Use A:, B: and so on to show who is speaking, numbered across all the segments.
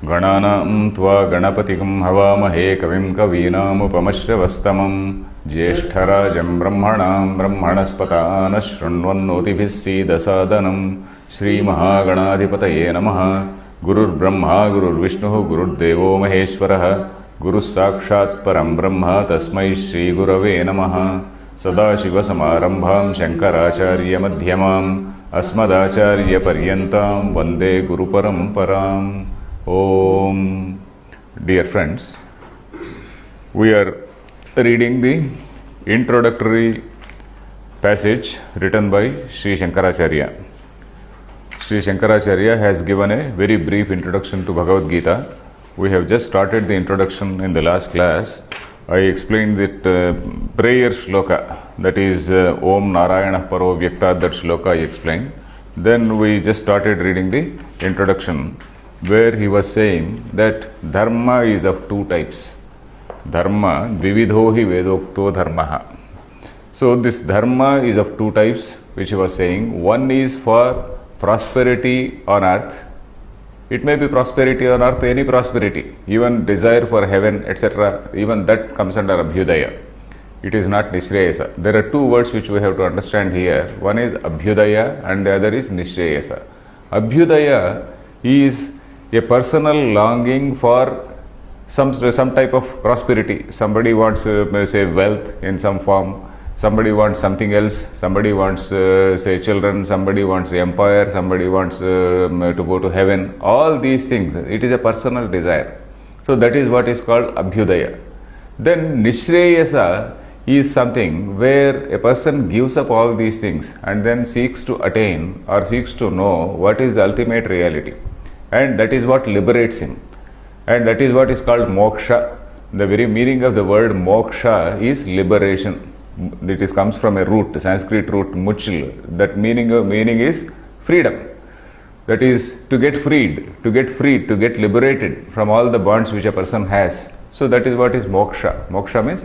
A: Gananam tva ganapatikam havamahe kavim kavinamupamashravastamam Jyeshthārajam brahmanam brahmanaspatana shrunvannotibhis seedasadanam Shri Mahaganadhipataye namaha Gurur Brahma Gurur Vishnu Gurur Devo Maheshwaraha Guru Sakshat Param Brahma Tasmai Shri Gurave namaha Sadashiva Samarambham Shankaracharya Madhyamam Asmadacharya Paryantam Vande Guru Paramparam. Om. Dear friends, we are reading the introductory passage written by Sri Shankaracharya. Sri Shankaracharya has given a very brief introduction to Bhagavad Gita. We have just started the introduction in the last class. I explained that prayer shloka, that is Om Narayana Paro Vyakta, that shloka I explained. Then we just started reading the introduction, where he was saying that dharma is of two types. Dharma, dvividho hi vedokto dharmaha. So this dharma is of two types, which he was saying. One is for prosperity on earth. It may be prosperity on earth, any prosperity, even desire for heaven, etc. Even that comes under Abhyudaya. It is not Nishreyasa. There are two words which we have to understand here. One is Abhyudaya and the other is Nishreyasa. Abhyudaya is a personal longing for some type of prosperity. Somebody wants, say, wealth in some form. Somebody wants something else. Somebody wants, say, children. Somebody wants empire. Somebody wants to go to heaven. All these things. It is a personal desire. So that is what is called Abhyudaya. Then Nishreyasa is something where a person gives up all these things and then seeks to attain or seeks to know what is the ultimate reality. And that is what liberates him. And that is what is called moksha. The very meaning of the word moksha is liberation. It comes from a root, Sanskrit root muchil. That meaning is freedom. That is to get freed, to get liberated from all the bonds which a person has. So that is what is moksha. Moksha means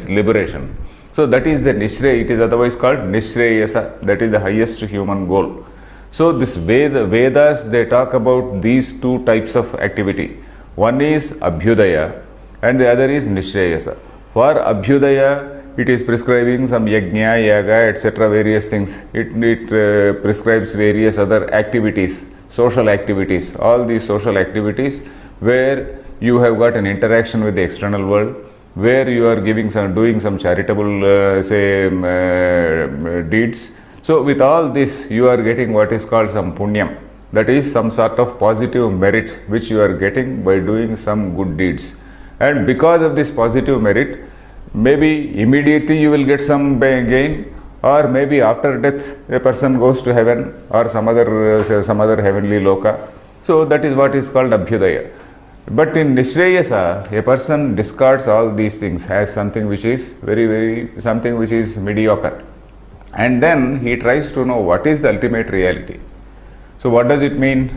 A: liberation. So that is the Nishrey. It is otherwise called Nishreyasa. That is the highest human goal. So this Vedas, they talk about these two types of activity. One is Abhyudaya and the other is Nishreyasa. For Abhyudaya, it is prescribing some yajna, yaga, etc. various things. It prescribes various other activities, social activities. All these social activities where you have got an interaction with the external world, where you are doing some charitable, deeds. So with all this, you are getting what is called some punyam. That is some sort of positive merit which you are getting by doing some good deeds. And because of this positive merit, maybe immediately you will get some gain, or maybe after death a person goes to heaven or some other heavenly loka. So that is what is called Abhyudaya. But in Nishreyasa, a person discards all these things as something which is something which is mediocre. And then he tries to know what is the ultimate reality. So what does it mean?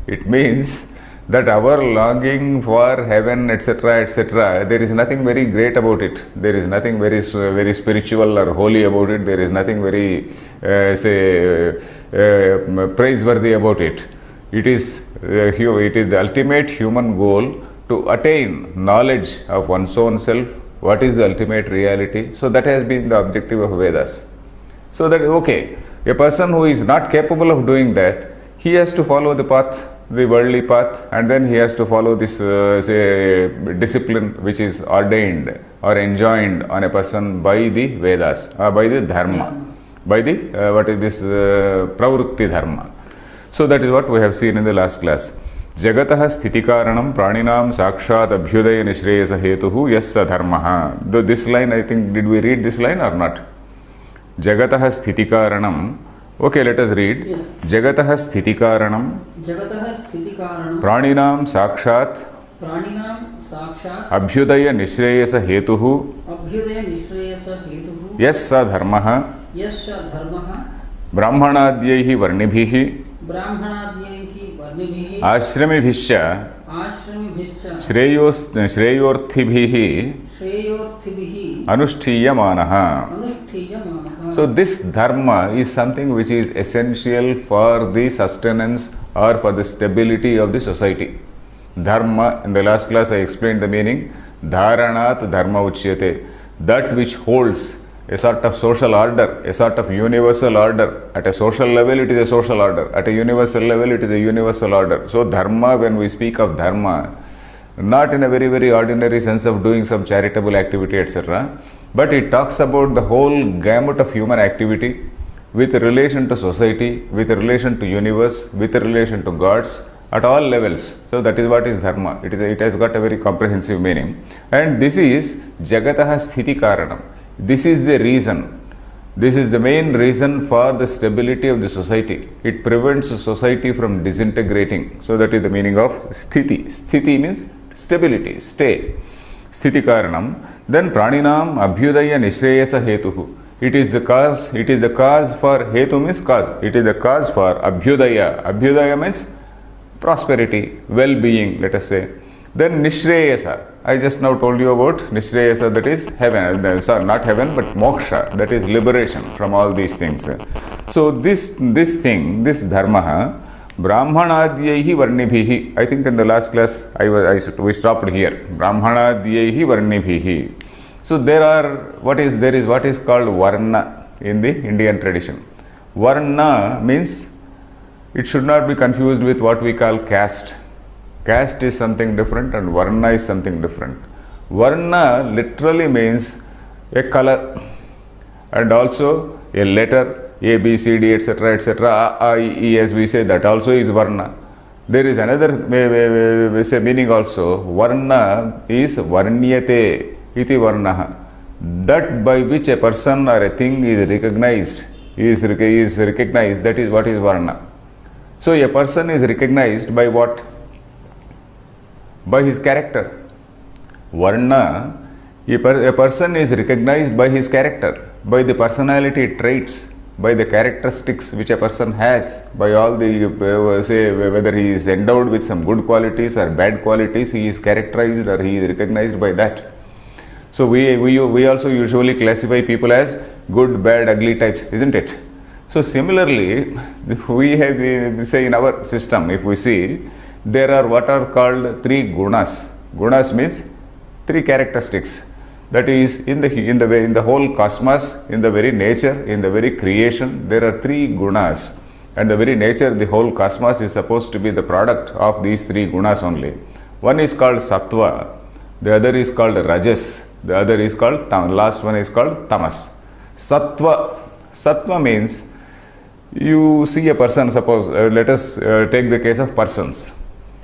A: It means that our longing for heaven, etc., there is nothing very great about it. There is nothing very spiritual or holy about it. There is nothing very, praiseworthy about it. It is the ultimate human goal to attain knowledge of one's own self. What is the ultimate reality? So that has been the objective of Vedas. So that, okay, a person who is not capable of doing that, he has to follow the path, the worldly path, and then he has to follow this discipline which is ordained or enjoined on a person by the Vedas, by the Dharma, by the Pravrutti Dharma. So that is what we have seen in the last class. Jagataha sthitikaranam praninam sakshat abhyudaya nishreyasa hetuhu yassa dharmaha. This line, I think, did we read this line or not? Jagataha sthitikaranam. Okay, let us read. Yes. Jagataha sthitikaranam. Praninam sakshat. Abhyudaya nishreyasa hetuhu. Yassa dharmaha. Brahmanadhyaihi varnibhihi. Ashramibhischa. Shreyorthibhihi. Anushthiyamanaha. So this dharma is something which is essential for the sustenance or for the stability of the society. Dharma, in the last class I explained the meaning. Dharanat dharma uchyate. That which holds a sort of social order, a sort of universal order. At a social level, it is a social order. At a universal level, it is a universal order. So, dharma, when we speak of dharma, not in a very, very ordinary sense of doing some charitable activity, etc., but it talks about the whole gamut of human activity with relation to society, with relation to universe, with relation to gods, at all levels. So that is what is dharma. It has got a very comprehensive meaning. And this is Jagataha Sthiti Karanam. This is the reason. This is the main reason for the stability of the society. It prevents society from disintegrating. So that is the meaning of Sthiti. Sthiti means stability, stay. Sthiti Karanam. Then Praninam Abhyudaya Nishreyasa Hetuhu. It is the cause for Hetu means cause. It is the cause for Abhyudaya. Abhyudaya means prosperity, well-being, let us say. Then Nishreyasa. I just now told you about Nishreyasa, that is heaven. Sorry, not heaven, but moksha, that is liberation from all these things. So this thing, this dharma, Brahmanadyehi varnibhihi. I think in the last class we stopped here. Brahmanadyehi varnibhihi. So there is what is called varna in the Indian tradition. Varna means, it should not be confused with what we call caste. Caste is something different and varna is something different. Varna literally means a color and also a letter, A, B, C, D, etc., etc. A, I, E, as we say, that also is varna. There is another meaning also. Varna is varnyate iti varnaha. That by which a person or a thing is recognized, that is what is varna. So a person is recognized by what? By his character. Varna, a person is recognized by his character, by the personality traits, by the characteristics which a person has, by all the, say, whether he is endowed with some good qualities or bad qualities, he is characterized or he is recognized by that. So we also usually classify people as good, bad, ugly types, isn't it? So similarly, we have, say, in our system, if we see, there are what are called three gunas. Gunas means three characteristics. That is, in the whole cosmos, in the very nature, in the very creation, there are three gunas. And the very nature, the whole cosmos is supposed to be the product of these three gunas only. One is called sattva, the other is called rajas, the other is called last one is called tamas. Sattva means, you see a person, suppose, let us take the case of persons.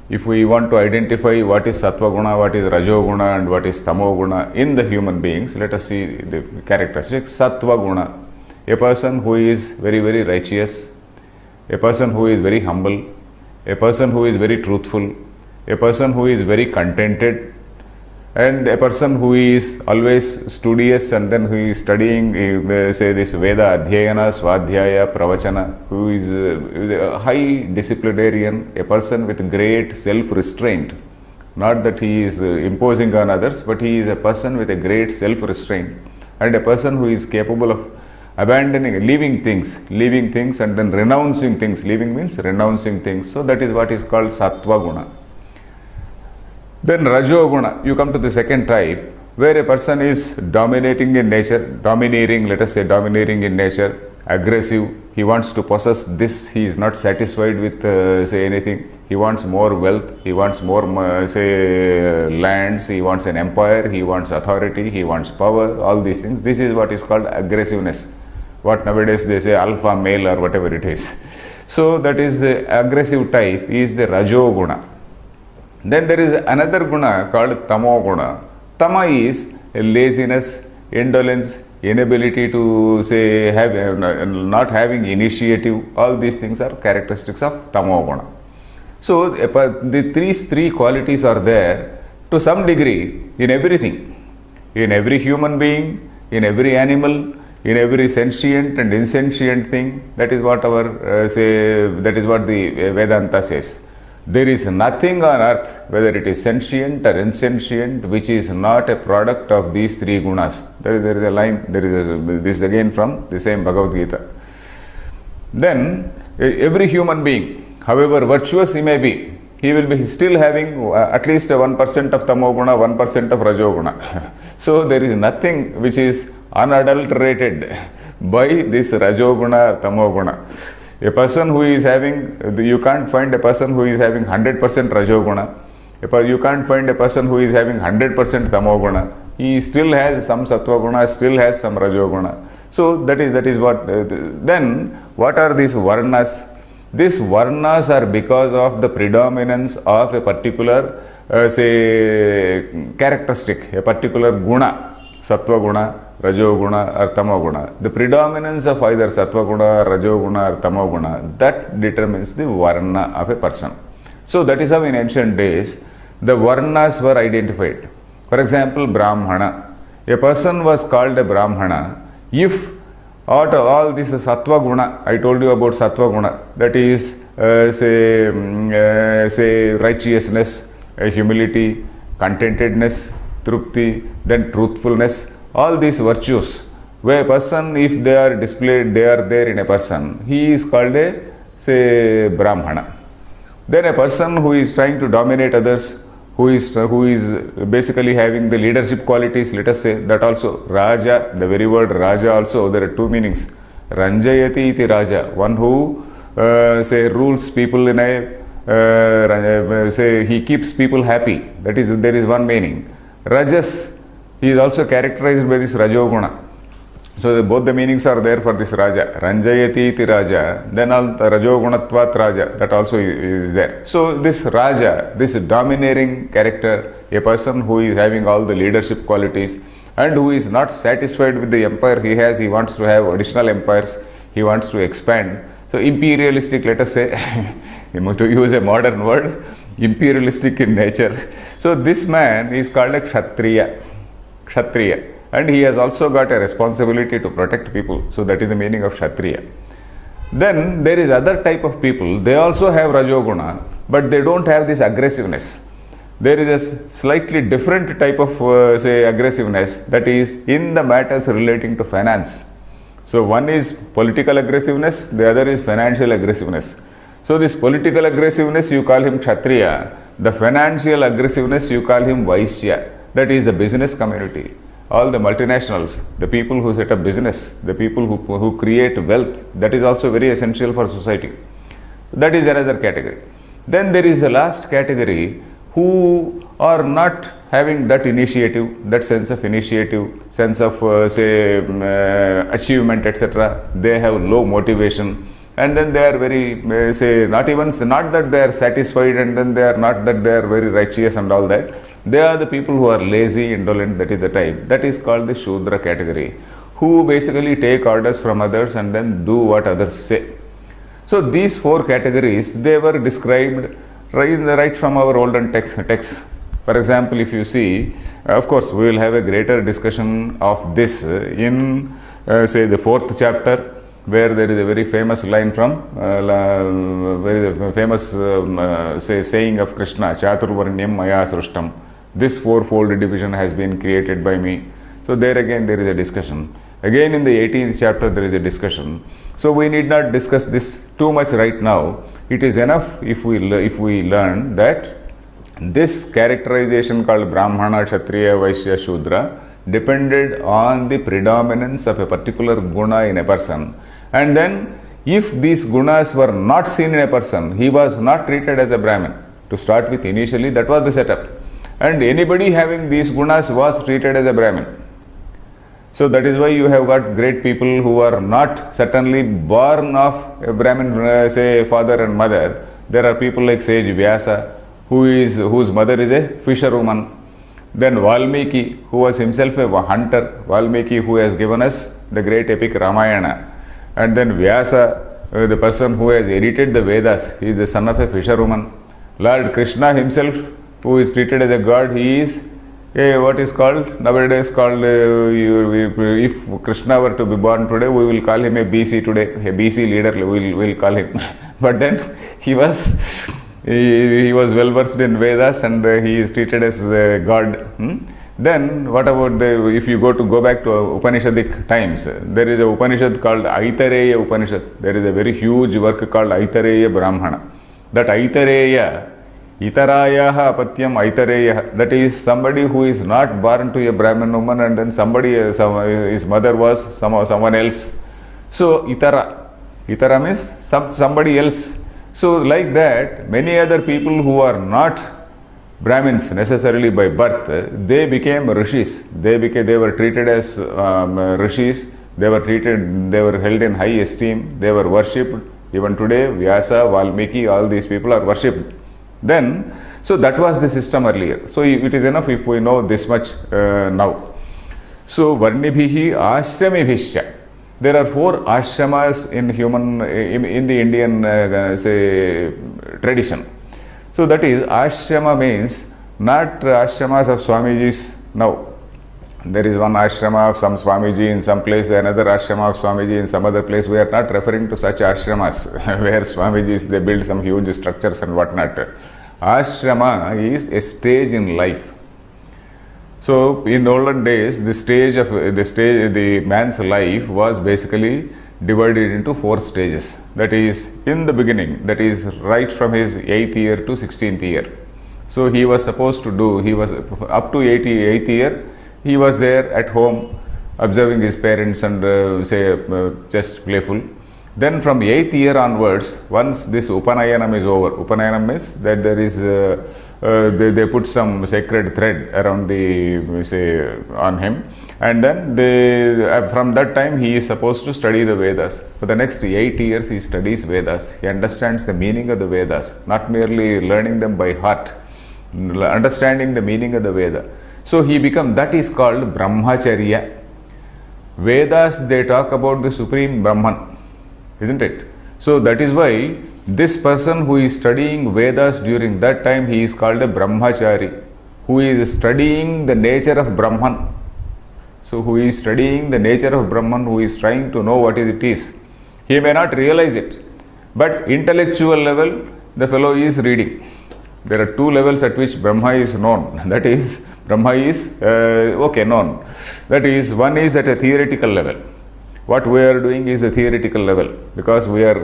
A: If we want to identify what is sattva guna, what is rajo guna and what is tamo guna in the human beings, let us see the characteristics. Sattva guna, a person who is very, very righteous, a person who is very humble, a person who is very truthful, a person who is very contented, and a person who is always studious and then who is studying, say this Veda, Adhyayana, Swadhyaya, Pravachana, who is a high disciplinarian, a person with great self-restraint. Not that he is imposing on others, but he is a person with a great self-restraint and a person who is capable of leaving things and then renouncing things. Leaving means renouncing things. So that is what is called Sattva Guna. Then Rajo Guna, you come to the second type, where a person is dominating in nature, domineering in nature, aggressive, he wants to possess this, he is not satisfied with say anything, he wants more wealth, he wants more say lands, he wants an empire, he wants authority, he wants power, all these things. This is what is called aggressiveness, what nowadays they say alpha male or whatever it is. So that is the aggressive type, is the Rajo Guna. Then there is another guna called Tamo Guna. Tama is laziness, indolence, inability to say not having initiative. All these things are characteristics of Tamo Guna. So these three qualities are there to some degree in everything, in every human being, in every animal, in every sentient and insentient thing. That is what that is what the Vedanta says. There is nothing on earth, whether it is sentient or insentient, which is not a product of these three gunas. There is a line, this again from the same Bhagavad Gita. Then, every human being, however virtuous he may be, he will be still having at least 1% of tamoguna, 1% of rajoguna. So there is nothing which is unadulterated by this rajoguna or tamoguna. A person who is having, you can't find a person who is having 100% rajoguna. You can't find a person who is having 100% tamoguna. He still has some sattva-guna, still has some rajoguna. So that is what. Then what are these varnas? These varnas are because of the predominance of a particular, say, characteristic, a particular guna, sattva-guna, rajoguna or tamoguna. The predominance of either sattva-guna, rajoguna or tamoguna, that determines the varna of a person. So that is how in ancient days the varnas were identified. For example, Brahmana. A person was called a Brahmana if out of all this sattva guna, I told you about sattva guna, that is say righteousness, humility, contentedness, trupti, then truthfulness, all these virtues, where a person, if they are displayed, they are there in a person, he is called a, say, Brahmana. Then a person who is trying to dominate others, who is basically having the leadership qualities, let us say, that also Raja, the very word Raja also, there are two meanings. Ranjayati iti Raja, one who say rules people in a, say he keeps people happy, that is, there is one meaning. Rajas, he is also characterized by this Rajoguna. So both the meanings are there for this Raja. Ranjayati iti Raja, then Rajogunatvat Raja, that also is there. So this Raja, this domineering character, a person who is having all the leadership qualities and who is not satisfied with the empire he has, he wants to have additional empires, he wants to expand. So imperialistic, let us say, to use a modern word, imperialistic in nature. So this man is called a Kshatriya. Kshatriya. And he has also got a responsibility to protect people. So that is the meaning of Kshatriya. Then there is other type of people, they also have Rajoguna, but they don't have this aggressiveness. There is a slightly different type of, say, aggressiveness, that is in the matters relating to finance. So one is political aggressiveness, the other is financial aggressiveness. So this political aggressiveness, you call him Kshatriya. The financial aggressiveness, you call him Vaishya. That is the business community. All the multinationals, the people who set up business, the people who create wealth, that is also very essential for society. That is another category. Then there is the last category who are not having that initiative, that sense of initiative, sense of say achievement, etc. They have low motivation, and then they are very say not that they are satisfied, and then they are not that they are very righteous and all that. They are the people who are lazy, indolent, that is the type. That is called the Shudra category, who basically take orders from others and then do what others say. So these four categories, they were described right from our olden texts. For example, if you see, of course, we will have a greater discussion of this in, say, the 4th chapter, where there is a very famous line from, very famous say saying of Krishna, Chaturvarnyam Maya Srushtam. This fourfold division has been created by me. So there again there is a discussion. Again in the 18th chapter there is a discussion. So we need not discuss this too much right now. It is enough if we learn that this characterization called Brahmana, Kshatriya, Vaishya, Shudra depended on the predominance of a particular guna in a person. And then if these gunas were not seen in a person, he was not treated as a Brahmin. To start with, initially that was the setup. And anybody having these gunas was treated as a Brahmin. So that is why you have got great people who are not certainly born of a Brahmin, say father and mother. There are people like sage Vyasa, whose mother is a fisherwoman. Then Valmiki, who was himself a hunter. Valmiki, who has given us the great epic Ramayana. And then Vyasa, the person who has edited the Vedas, he is the son of a fisherwoman. Lord Krishna himself, who is treated as a god, he is what is called nowadays called, if Krishna were to be born today, we will call him a BC today, a BC leader, we will call him. But then he was well versed in Vedas, and he is treated as a god. Then what about if you go back to Upanishadic times, there is a Upanishad called Aitareya Upanishad. There is a very huge work called Aitareya Brahmana. That Aitareya, Itarayaha apatyam Aitareya, that is somebody who is not born to a Brahmin woman and then his mother was someone else. So Itara means somebody else. So like that, many other people who are not Brahmins necessarily by birth, they became rishis. They were treated as rishis. They were held in high esteem. They were worshipped. Even today, Vyasa, Valmiki, all these people are worshipped. Then, so that was the system earlier. So it is enough if we know this much now. So Varnibhihi Ashramibhishya. There are 4 ashramas in the Indian tradition. So that is, ashrama means not ashramas of Swamijis now. There is one ashrama of some Swamiji in some place, another ashrama of Swamiji in some other place. We are not referring to such ashramas where Swamijis, they build some huge structures and whatnot. Ashrama is a stage in life. So in olden days, the man's life was basically divided into 4 stages. That is, in the beginning, that is right from his 8th year to 16th year. So he was supposed to up to 8th year, he was there at home observing his parents and just playful. Then from 8th year onwards, once this Upanayanam is over, Upanayanam means that there is they put some sacred thread around on him, and then from that time he is supposed to study the Vedas. For the next 8 years he studies Vedas. He understands the meaning of the Vedas, not merely learning them by heart, understanding the meaning of the Veda. So that is called Brahmacharya. Vedas, they talk about the Supreme Brahman, isn't it? So that is why this person who is studying Vedas during that time, he is called a Brahmachari, who is studying the nature of Brahman. So who is studying the nature of Brahman, who is trying to know what it is. He may not realize it, but intellectual level, the fellow is reading. There are 2 levels at which Brahma is known. That is, Brahma is known. That is, one is at a theoretical level. What we are doing is the theoretical level, because we are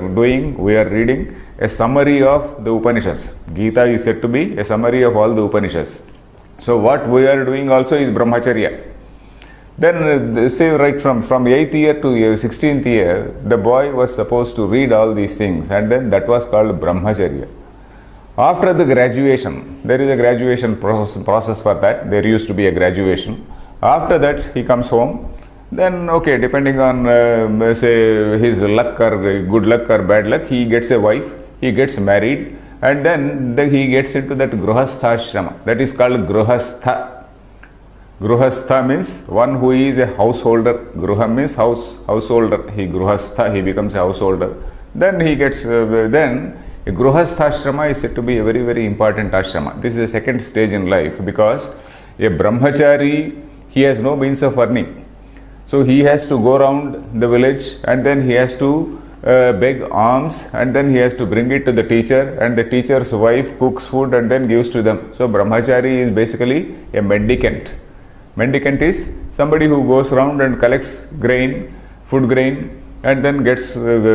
A: reading a summary of the Upanishads. Gita is said to be a summary of all the Upanishads. So what we are doing also is Brahmacharya. Then say right from 8th year to 16th year, the boy was supposed to read all these things, and then that was called Brahmacharya. After the graduation, there is a graduation process for that. There used to be a graduation. After that, he comes home. Then, depending on his luck or good luck or bad luck, he gets a wife, he gets married, and then he gets into that Gruhasthashrama. That is called Gruhastha. Gruhastha means one who is a householder. Gruha means householder. He becomes a householder. Then he gets, a Gruhasthashrama is said to be a very, very important ashrama. This is the second stage in life, because a Brahmachari, he has no means of earning. So he has to go around the village, and then he has to beg alms, and then he has to bring it to the teacher, and the teacher's wife cooks food and then gives to them. So Brahmachari is basically a mendicant. Mendicant is somebody who goes around and collects food grain, and then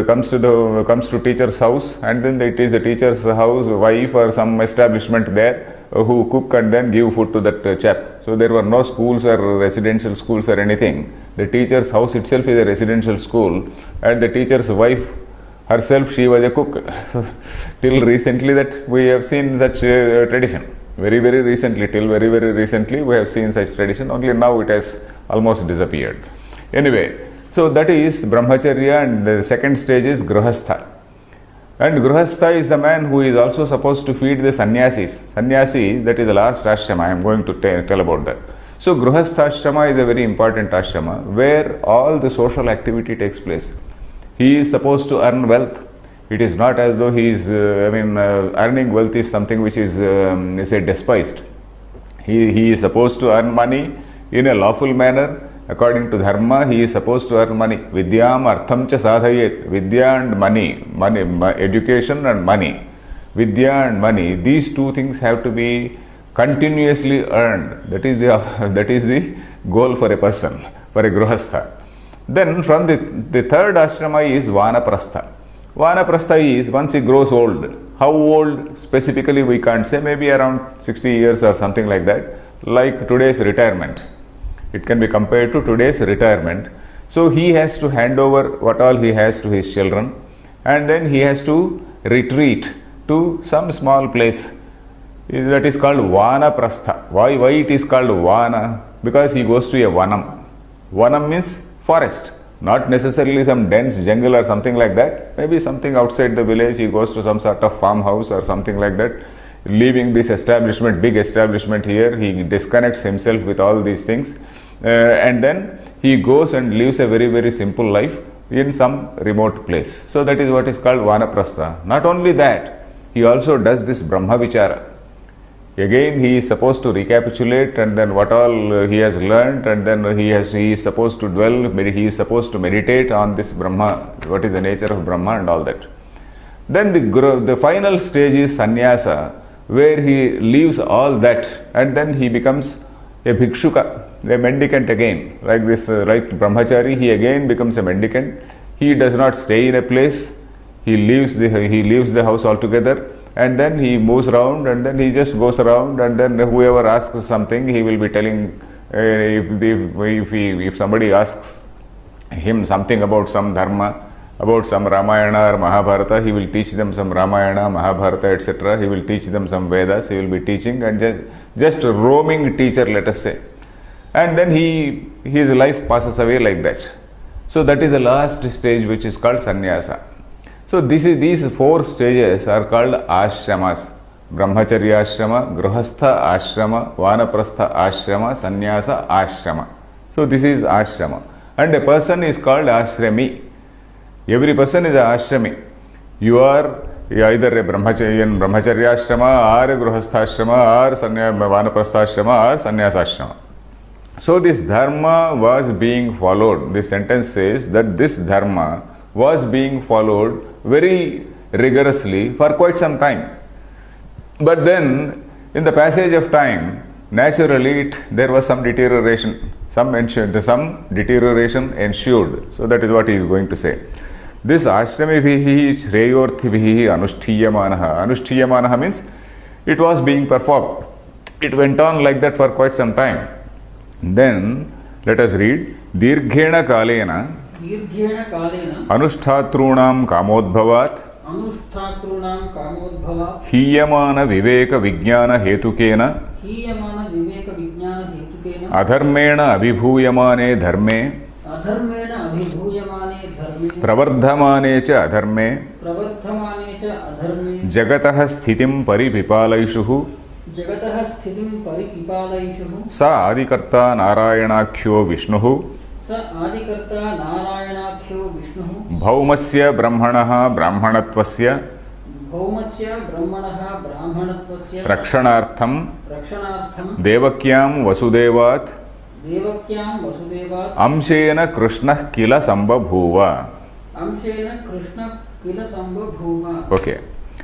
A: comes to teacher's house, and then it is the teacher's house wife or some establishment there who cook and then give food to that chap. So there were no schools or residential schools or anything. The teacher's house itself is a residential school, and the teacher's wife herself, she was a cook. Till recently that we have seen such tradition. Very, very recently, we have seen such tradition. Only now it has almost disappeared. Anyway, so that is Brahmacharya, and the second stage is Gruhastha. And Gruhastha is the man who is also supposed to feed the sannyasis. Sannyasi, that is the last ashrama. I am going to tell about that. So Gruhastha ashrama is a very important ashrama where all the social activity takes place. He is supposed to earn wealth. It is not as though he is, earning wealth is something which is, despised. He is supposed to earn money in a lawful manner. According to dharma, he is supposed to earn money. Vidyam artham cha sadhayet. Vidya and money, education and money. Vidya and money, these 2 things have to be continuously earned. That is the goal for a person, for a Gruhastha. Then from the third ashrama is Vanaprastha. Vanaprastha is once he grows old. How old specifically we can't say, maybe around 60 years or something like that, like today's retirement. It can be compared to today's retirement. So he has to hand over what all he has to his children, and then he has to retreat to some small place that is called Vana Prastha. Why it is called Vana? Because he goes to a Vanam. Vanam means forest, not necessarily some dense jungle or something like that. Maybe something outside the village. He goes to some sort of farmhouse or something like that. Leaving this establishment, big establishment here, he disconnects himself with all these things, and then he goes and lives a very, very simple life in some remote place. So that is what is called Vanaprastha. Not only that, he also does this Brahma Vichara. Again, he is supposed to recapitulate, and then what all he has learned, and then he is supposed to dwell, he is supposed to meditate on this Brahma, what is the nature of Brahma and all that. Then the final stage is Sannyasa, where he leaves all that, and then he becomes a bhikshuka, a mendicant again. Like this, like brahmachari, he again becomes a mendicant. He does not stay in a place. He leaves the house altogether, and then he moves around, and then he just goes around, and then whoever asks something, he will be telling. If somebody asks him something about some dharma, about some Ramayana or Mahabharata, he will teach them some Ramayana, Mahabharata, etc. He will teach them some Vedas. He will be teaching, and just a roaming teacher, let us say. And then his life passes away like that. So that is the last stage, which is called sannyasa. So these 4 stages are called ashramas: brahmacharya ashrama, grihastha ashrama, vanaprastha ashrama, sannyasa ashrama. So this is ashrama, and a person is called ashrami. Every person is an ashrami. You are either a brahmacharya ashrama, or a grihastha ashrama, or vanaprastha ashrama, or sannyasa ashrama. So this dharma was being followed. This sentence says that this dharma was being followed very rigorously for quite some time. But then, in the passage of time, naturally there was some deterioration. Some deterioration ensued. So that is what he is going to say. This ashramibihi shreyorthibihi anushthiyamanaha. Anushthiyamanaha means it was being performed. It went on like that for quite some time. Then let us read Dirghena Kalena Anushtatrunam Kamodbhavat Hiyamana Viveka Vijnana Hetukena Adharmena Abhibhuyamane Dharme Pravardhamane cha Adharme Jagataha Sthitim Paripipalaishuhu Sa Adikarta Narayanakhyo Vishnuhu Bhaumasya Brahmanaha Brahmanatvasya Rakshanartham Devakyam Vasudevat Amshena Krishna Kila Sambabhuva. Okay.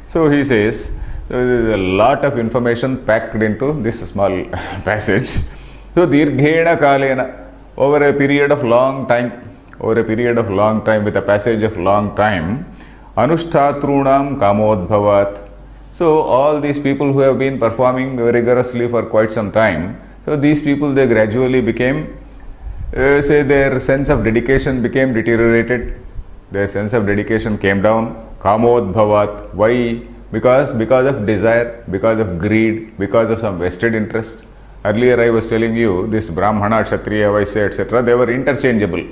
A: So he says, there is a lot of information packed into this small passage. So Dirghena Kalena, over a period of long time, with a passage of long time, Anushtatrunam Kamodbhavat. So all these people who have been performing rigorously for quite some time, so these people, they gradually became, their sense of dedication became deteriorated. Their sense of dedication came down. Kamodbhavat. Why? Because of desire, because of greed, because of some vested interest. Earlier I was telling you, this Brahmana, Kshatriya, Vaishya, etc., they were interchangeable.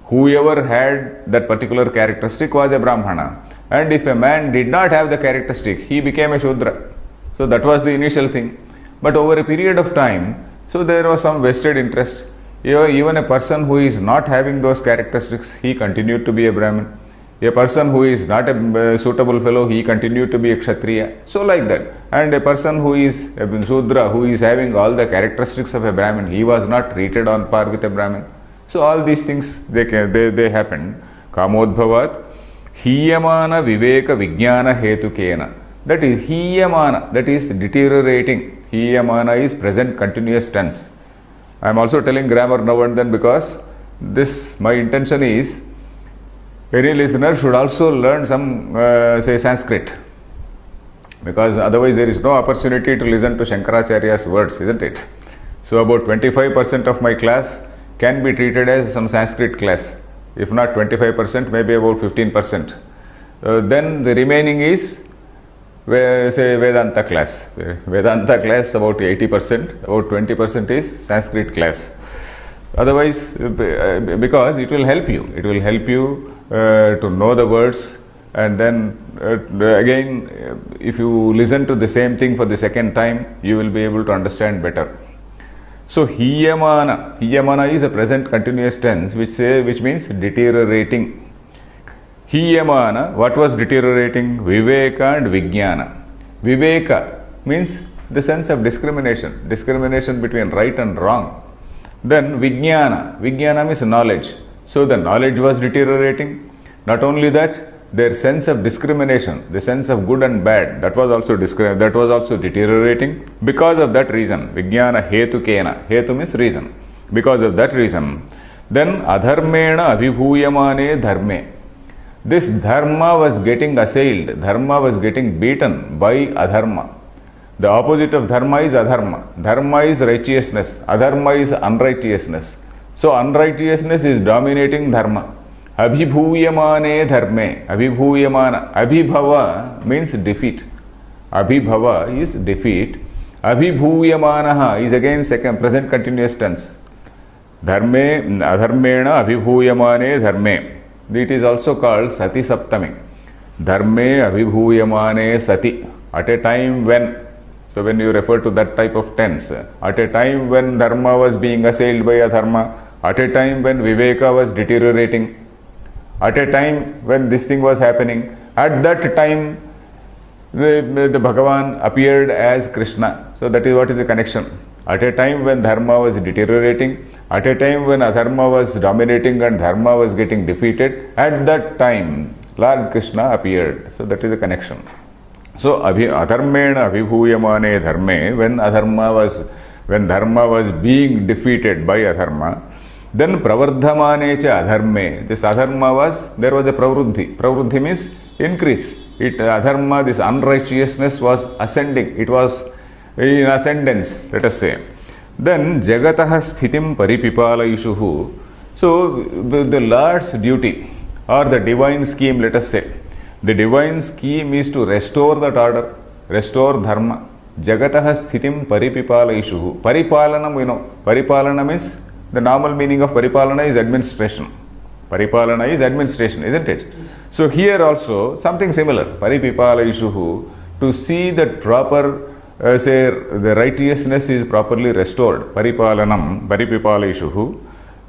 A: Whoever had that particular characteristic was a Brahmana. And if a man did not have the characteristic, he became a Shudra. So that was the initial thing. But over a period of time, so there was some vested interest. Even a person who is not having those characteristics, he continued to be a Brahmin. A person who is not a suitable fellow, he continued to be a Kshatriya. So like that. And a person who is a Shudra, who is having all the characteristics of a Brahmin, he was not treated on par with a Brahmin. So all these things, they happened. Kamodbhavat Hiyamana Viveka Vijnana Hetukena. That is Hiyamana, that is deteriorating. Hiyamana is present continuous tense. I am also telling grammar now and then because my intention is any listener should also learn some, say, Sanskrit. because otherwise there is no opportunity to listen to Shankaracharya's words, isn't it? So about 25% of my class can be treated as some Sanskrit class. If not 25%, maybe about 15%. Then the remaining is, say, Vedanta class. Vedanta class about 80%, about 20% is Sanskrit class. Otherwise, because it will help you. It will help you to know the words, and then again, if you listen to the same thing for the second time, you will be able to understand better. So hiyamana is a present continuous tense which means deteriorating. Hiyamana, what was deteriorating? Viveka and Vijnana. Viveka means the sense of discrimination between right and wrong. Then Vijnana means knowledge. So the knowledge was deteriorating. Not only that, their sense of discrimination, the sense of good and bad, that was also deteriorating. Because of that reason, Vijnana hetu kena, hetu means reason. Because of that reason, then adharmena abhibhuyamane dharme. This dharma was getting assailed, dharma was getting beaten by adharma. The opposite of dharma is adharma. Dharma is righteousness, adharma is unrighteousness. So unrighteousness is dominating dharma. Abhibhuyamane dharme. Abhibhuyamana. Abhibhava means defeat. Abhibhava is defeat. Abhibhuyamanaha is again second present continuous tense. Dharme, adharmena abhibhuyamane dharme. It is also called sati saptami. Dharme abhibhuyamane sati. At a time when, so when you refer to that type of tense, at a time when dharma was being assailed by adharma, at a time when viveka was deteriorating, at a time when this thing was happening, at that time the Bhagavan appeared as Krishna. So that is what is the connection. At a time when dharma was deteriorating, at a time when adharma was dominating and dharma was getting defeated, at that time Lord Krishna appeared. So that is the connection. So adharmena abhibhuyamane dharme, when dharma was being defeated by adharma, then pravardhamane cha adharme. This adharma there was a pravruddhi. Pravruddhi means increase. Adharma, this unrighteousness was ascending. It was in ascendance, let us say. Then jagataha sthitim paripipalayishuhu. So the Lord's duty or the divine scheme, let us say, the divine scheme is to restore that order, restore dharma. Jagataha sthitim paripipalayishuhu. Paripalanam, we know. Paripalana means, the normal meaning of paripalana is administration. Paripalana is administration, isn't it? So here also something similar. Paripipalayishuhu, to see that proper, say, the righteousness is properly restored. Paripalanam, paripipalayishuhu.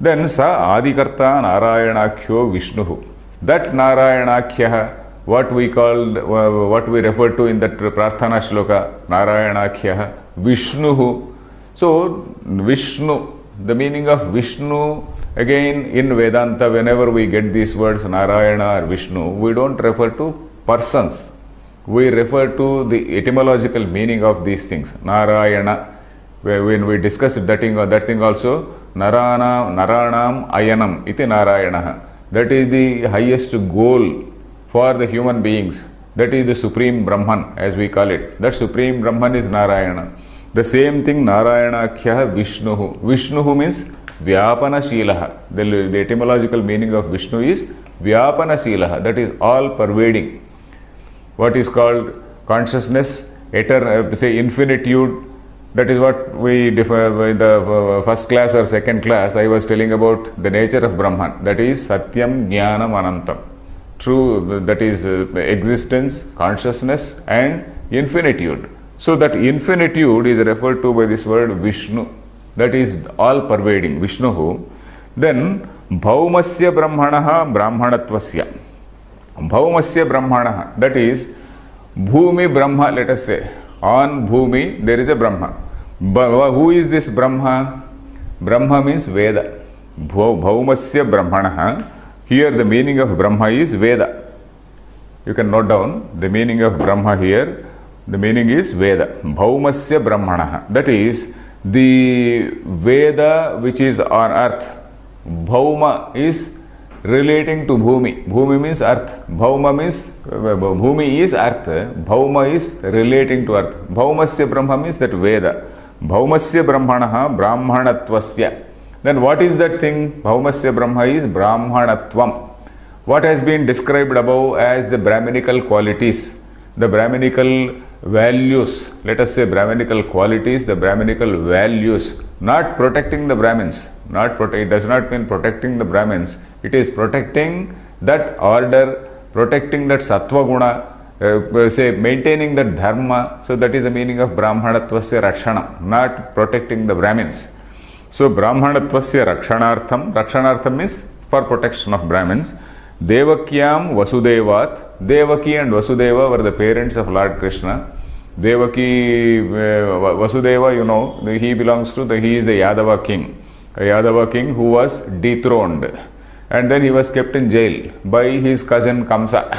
A: Then sa adikarta narayanakhyo vishnuhu. That narayanakhya, what we refer to in that prarthana shloka, narayanakhya vishnuhu. So Vishnu, the meaning of Vishnu, again in Vedanta, whenever we get these words Narayana or Vishnu, we don't refer to persons. We refer to the etymological meaning of these things. Narayana, when we discussed that thing also, Naranam Ayanam iti Narayana. That is the highest goal for the human beings. That is the Supreme Brahman, as we call it. That Supreme Brahman is Narayana. The same thing, Narayanakhya Vishnuhu. Vishnuhu means Vyapana Shilaha. The etymological meaning of Vishnu is Vyapana Shilaha. That is all pervading. What is called consciousness, say infinitude. That is what we define in the first class or second class. I was telling about the nature of Brahman. That is Satyam Jnanam Anantam. True, that is existence, consciousness and infinitude. So that infinitude is referred to by this word Vishnu. That is all pervading, Vishnuhu. Then Bhaumasya Brahmanaha Brahmanatvasya. Bhaumasya Brahmanaha, that is Bhumi Brahma, let us say. On Bhumi there is a Brahma. Who is this Brahma? Brahma means Veda. Bhaumasya Brahmanaha. Here the meaning of Brahma is Veda. You can note down the meaning of Brahma here. The meaning is Veda. Bhaumasya Brahmanaha. That is the Veda which is on earth. Bhauma is relating to Bhumi. Bhumi means earth. Bhauma means Bhumi is earth, Bhauma is relating to earth. Bhaumasya Brahma means that Veda. Bhaumasya Brahmanaha Brahmanatvasya. Then what is that thing? Bhaumasya Brahma is Brahmanatvam. What has been described above as the Brahminical qualities, the Brahminical values, let us say Brahminical qualities, the Brahminical values, not protecting the Brahmins, it does not mean protecting the Brahmins, it is protecting that order, protecting that sattva guna, say maintaining that dharma. So that is the meaning of Brahmanatvasya Rakshana, not protecting the Brahmins. So Brahmanatvasya Rakshanartham means for protection of Brahmins. Devakyam Vasudevat. Devaki and Vasudeva were the parents of Lord Krishna. Devaki, Vasudeva, you know, he belongs to he is the Yadava king. A Yadava king who was dethroned. And then he was kept in jail by his cousin Kamsa.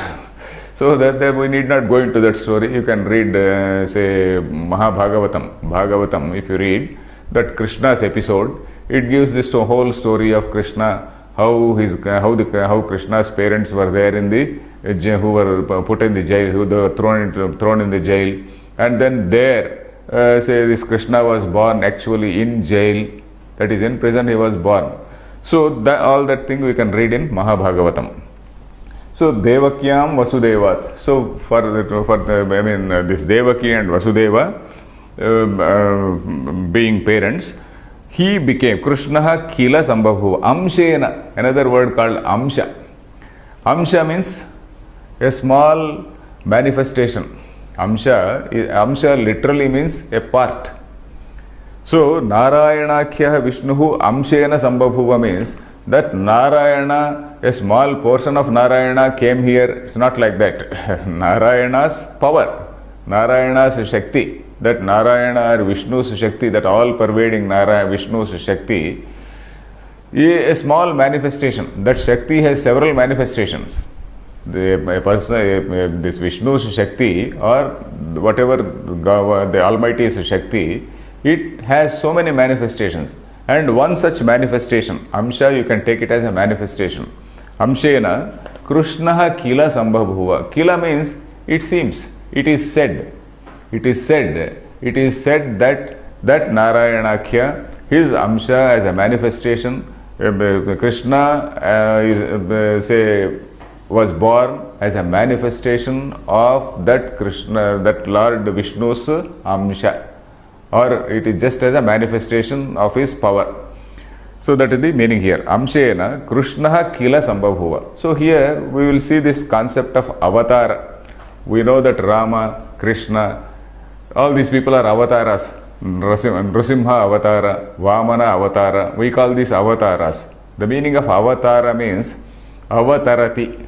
A: So that we need not go into that story. You can read, say, Bhagavatam, if you read that Krishna's episode, it gives this whole story of Krishna, how Krishna's parents were there in the who were put in the jail, who were thrown in the jail, and then there, say this Krishna was born actually in jail, that is in prison he was born. So all that thing we can read in Mahabhagavatam. So Devakyam Vasudevat. So this Devaki and Vasudeva being parents, he became Krishna Kila Sambhavu Amshena, another word called Amsha. Amsha means a small manifestation. Amsha literally means a part. So Narayanakhya Vishnuhu Amshena Sambhavuva means that Narayana, a small portion of Narayana came here. It's not like that. Narayana's power, Narayana's Shakti, that Narayana or Vishnu's Shakti, that all pervading Narayana, Vishnu's Shakti, a small manifestation. That Shakti has several manifestations. This Vishnu's Shakti or whatever the Almighty's Shakti, it has so many manifestations. And one such manifestation, Amsha, you can take it as a manifestation. Amshena, Krishna Kila Sambhavuva. Kila means it seems, it is said. It is said that Narayanakya, his Amsha as a manifestation, Krishna was born as a manifestation of that Krishna, that Lord Vishnu's Amsha, or it is just as a manifestation of his power. So that is the meaning here. Amshena Krishna Kila Sambhavuva. So here we will see this concept of avatar. We know that Rama, Krishna, all these people are avatars. Nrsimha avatara, Vamana avatara. We call these avatars. The meaning of avatara means avatarati.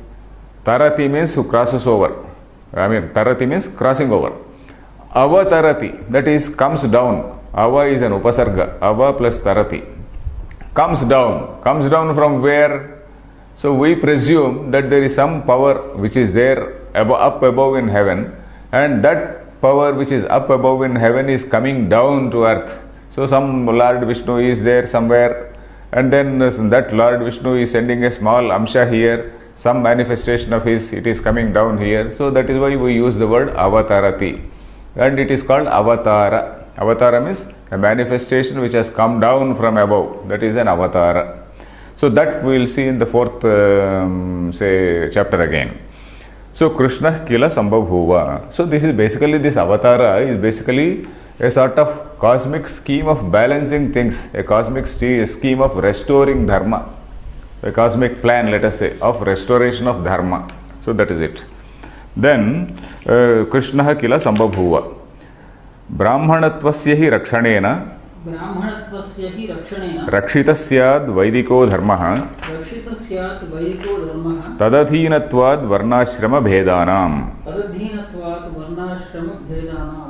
A: Tarati means who crosses over. Tarati means crossing over. Avatarati, that is comes down. Ava is an upasarga. Ava plus tarati. Comes down. Comes down from where? So we presume that there is some power which is there up above in heaven, and that power which is up above in heaven is coming down to earth. So some Lord Vishnu is there somewhere, and then that Lord Vishnu is sending a small Amsha here, some manifestation of his, it is coming down here. So that is why we use the word avatarati, and it is called avatara. Avatara means a manifestation which has come down from above. That is an avatara. So that we will see in the fourth chapter again. So Krishna Kila Sambhavuva. So this is basically, this avatara is basically a sort of cosmic scheme of balancing things, a cosmic scheme of restoring dharma, a cosmic plan, let us say, of restoration of dharma. So that is it. Then Krishna Kila Sambhavuva. Brahmanatvasya hi rakshanena Rakshitasyad Vaidiko Dharmaha Tadadhinatvad Varnashrama Bhedanam.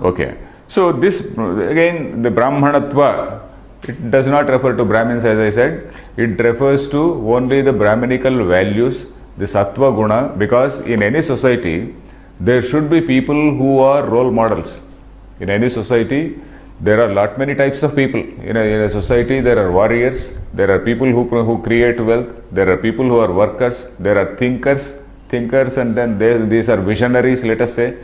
A: Okay. So this again, the Brahmanatva, it does not refer to Brahmins, as I said. It refers to only the Brahminical values, the Sattva Guna, because in any society there should be people who are role models. In any society, there are many types of people. In a society, there are warriors, there are people who create wealth, there are people who are workers, there are thinkers, thinkers and then these are visionaries, let us say.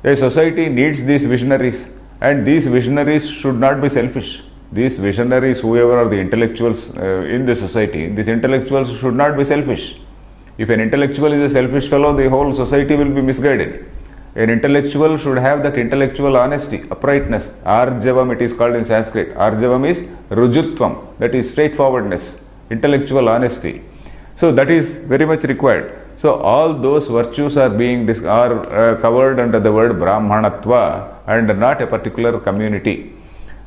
A: A society needs these visionaries, and these visionaries should not be selfish. These visionaries, whoever are the intellectuals in the society, these intellectuals should not be selfish. If an intellectual is a selfish fellow, the whole society will be misguided. An intellectual should have that intellectual honesty, uprightness. Arjavam it is called in Sanskrit. Arjavam is rujutvam, that is straightforwardness, intellectual honesty. So that is very much required. So all those virtues are being covered under the word Brahmanatva and not a particular community.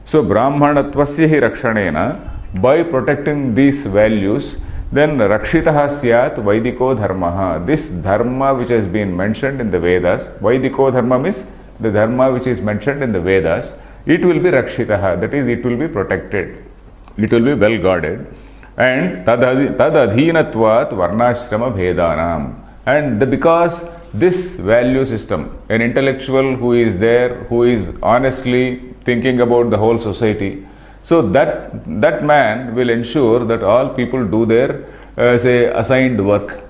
A: So Brahmanatvasya hi rakshanena, by protecting these values, then Rakshitaha Syat Vaidiko Dharmaha. This dharma which has been mentioned in the Vedas, Vaidiko Dharma means the dharma which is mentioned in the Vedas, it will be Rakshitaha, that is, it will be protected. It will be well guarded. And Tad Adhinatvat Varnashrama Bhedanam. And because this value system, an intellectual who is there, who is honestly thinking about the whole society, so that man will ensure that all people do their assigned work.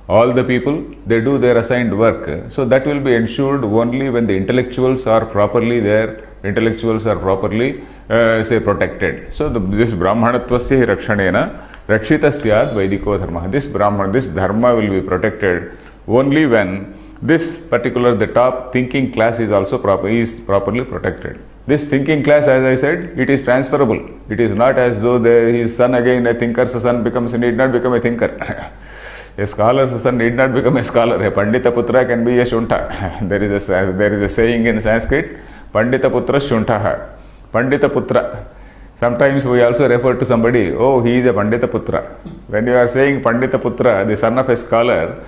A: All the people, they do their assigned work. So that will be ensured only when the intellectuals are properly there, intellectuals are properly protected. So this Brahmanatvasya rakshanena rakshita syad vaidiko dharma. This dharma will be protected only when this particular, the top thinking class is also properly protected. This thinking class, as I said, it is transferable. It is not as though his son again, a thinker's son need not become a thinker. A scholar's son need not become a scholar. A Pandita Putra can be a Shunta. There is a saying in Sanskrit, Pandita Putra Shuntaha. Pandita Putra. Sometimes we also refer to somebody, oh, he is a Pandita Putra. When you are saying Pandita Putra, the son of a scholar,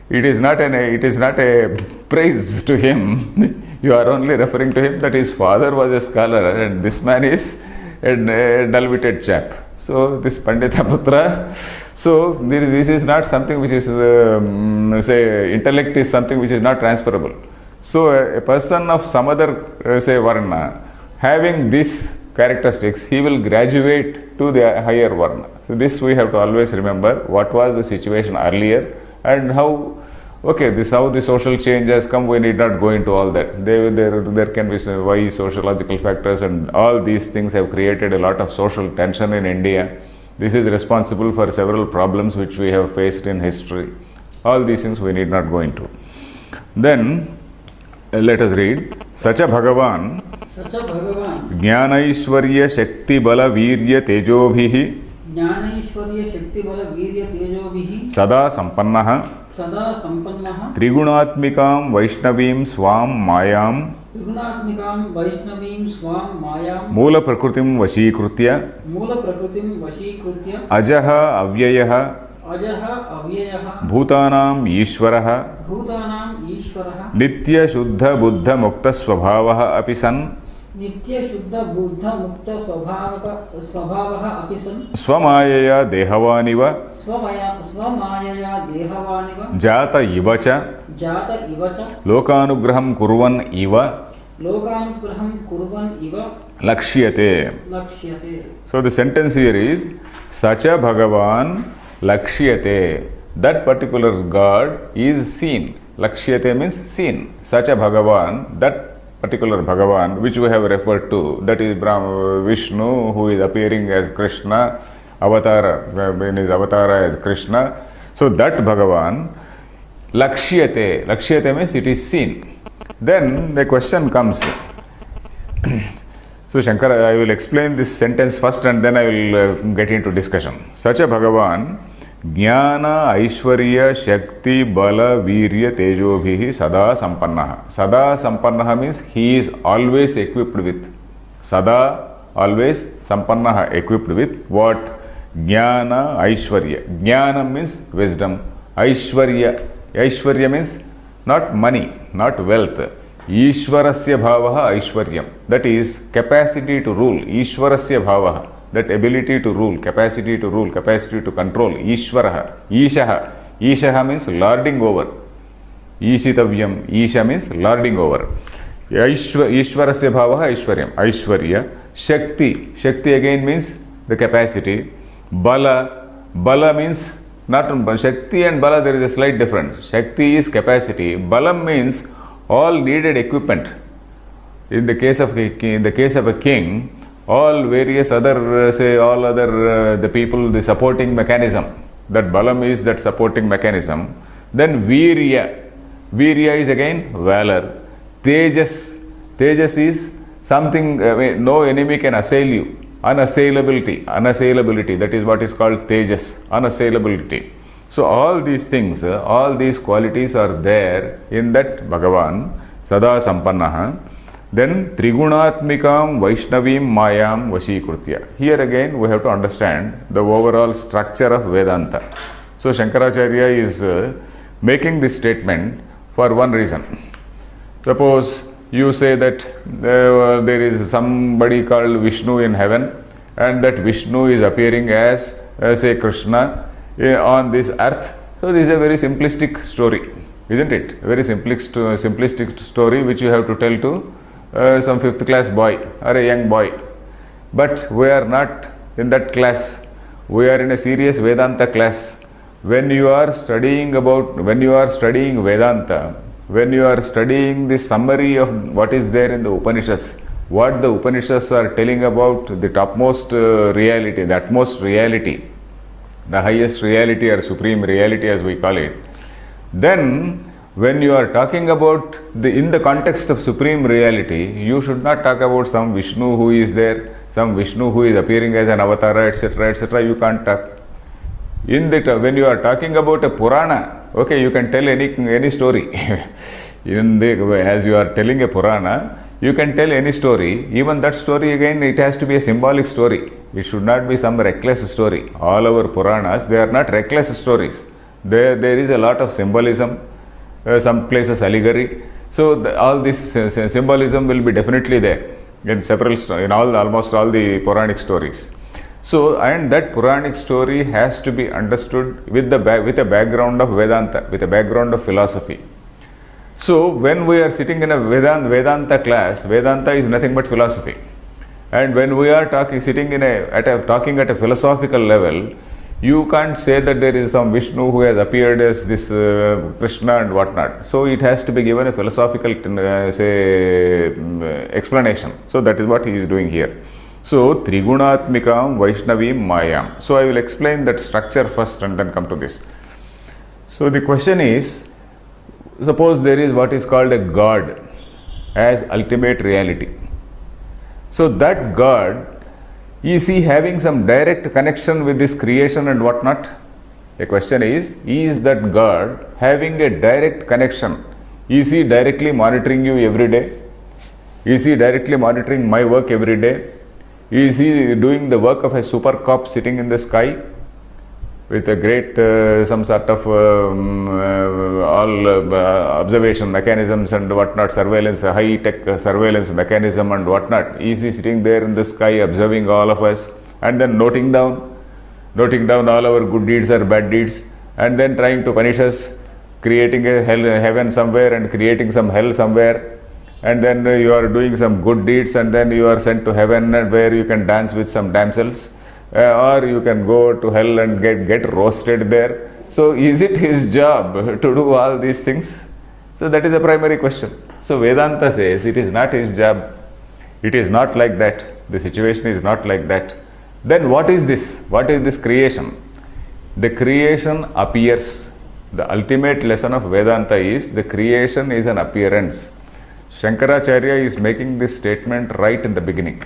A: it is not a praise to him. You are only referring to him that his father was a scholar and this man is a dull-witted chap. So this Pandita Putra, so this is not something which is, intellect is something which is not transferable. So a person of some other, Varna, having these characteristics, he will graduate to the higher Varna. So this we have to always remember, what was the situation earlier and how the social change has come. We need not go into all that. There can be why sociological factors and all these things have created a lot of social tension in India. This is responsible for several problems which we have faced in history. All these things we need not go into. Then let us read. Sacha Bhagavan Jnanaishwarya Shakti Bala Virya Tejobhihi Sada Sampannaha Trigunatmikam Vaishnavim Swam Mayam Mula Prakrutim Vashikrutya Ajaha Avyayaha Bhutanam Ishvaraha Nitya Shuddha Buddha Mukta Swabhavaha Apisan Swamayaya Dehavaniva Jata Ivacha Lokanugraham Kurvan Iva Lakshyate. So the sentence here is Sacha Bhagavan Lakshyate. That particular God is seen. Lakshyate means seen. Sacha Bhagavan, that particular Bhagavan which we have referred to, that is Vishnu, who is appearing as Krishna, Avatara, in his Avatara as Krishna. So that Bhagavan, Lakshyate. Lakshyate means it is seen. Then the question comes. So Shankara, I will explain this sentence first and then I will get into discussion. Such a Bhagavan, Jnana, Aishwarya, Shakti, Bala, Virya, Tejobhihi, Sada Sampannaha. Sada Sampannaha means he is always equipped with. Sada, always, Sampannaha, equipped with what? Jnana, Aishwarya. Jnana means wisdom. Aishwarya. Aishwarya means not money, not wealth. Ishvarasya bhavaha Aishwaryam. That is capacity to rule. Ishvarasya bhavaha. That ability to rule, capacity to rule, capacity to control. Ishvaraha. Ishaha. Ishaha means lording over. Ishitavyam. Isha means lording over. Ishvarasya bhavaha Aishwaryam. Aishwarya. Shakti. Shakti again means the capacity. Bala. Bala means Not Shakti and Bala, there is a slight difference. Shakti is capacity. Balam means all needed equipment. In the case of a king, all various other the people, the supporting mechanism. That Balam is that supporting mechanism. Then Virya. Virya is again valor. Tejas. Tejas is something, no enemy can assail you. Unassailability. That is what is called Tejas. Unassailability. So all these things, all these qualities are there in that Bhagavan, Sada Sampannaha. Then Trigunatmikam Vaishnavim Mayam Vashikritya. Here again we have to understand the overall structure of Vedanta. So Shankaracharya is making this statement for one reason. Suppose you say that there is somebody called Vishnu in heaven, and that Vishnu is appearing as say Krishna on this earth. So this is a very simplistic story, isn't it? A very simplistic story which you have to tell to some 5th class boy or a young boy. But we are not in that class. We are in a serious Vedanta class. When you are studying Vedanta, when you are studying the summary of what is there in the Upanishads, what the Upanishads are telling about the topmost reality, the utmost reality, the highest reality or supreme reality as we call it, then when you are talking about in the context of supreme reality, you should not talk about some Vishnu who is there, some Vishnu who is appearing as an avatar, etc. You can't talk. When you are talking about a Purana, okay, you can tell any story. As you are telling a Purana, you can tell any story. Even that story again, it has to be a symbolic story. It should not be some reckless story. All our Puranas, they are not reckless stories. There is a lot of symbolism, some places allegory. So all this symbolism will be definitely there in almost all the Puranic stories. So, and that Puranic story has to be understood with a background of Vedanta, with a background of philosophy. So, when we are sitting in a Vedanta class, Vedanta is nothing but philosophy. And when we are talking at a philosophical level, you can't say that there is some Vishnu who has appeared as this Krishna and whatnot. So, it has to be given a philosophical explanation. So, that is what he is doing here. So, Trigunatmikam Vaishnavim Mayam. So, I will explain that structure first and then come to this. So, the question is, suppose there is what is called a God as ultimate reality. So, that God, is he having some direct connection with this creation and whatnot? The question is that God having a direct connection? Is he directly monitoring you every day? Is he directly monitoring my work every day? Is he doing the work of a super cop sitting in the sky with a great some sort of observation mechanisms and whatnot, surveillance, high-tech surveillance mechanism and whatnot? Is he sitting there in the sky observing all of us and then noting down all our good deeds or bad deeds and then trying to punish us, creating a heaven somewhere and creating some hell somewhere? And then you are doing some good deeds and then you are sent to heaven and where you can dance with some damsels, or you can go to hell and get roasted there. So is it his job to do all these things? So that is the primary question. So Vedanta says it is not his job. It is not like that. The situation is not like that. Then what is this? What is this creation? The creation appears. The ultimate lesson of Vedanta is the creation is an appearance. Shankaracharya is making this statement right in the beginning.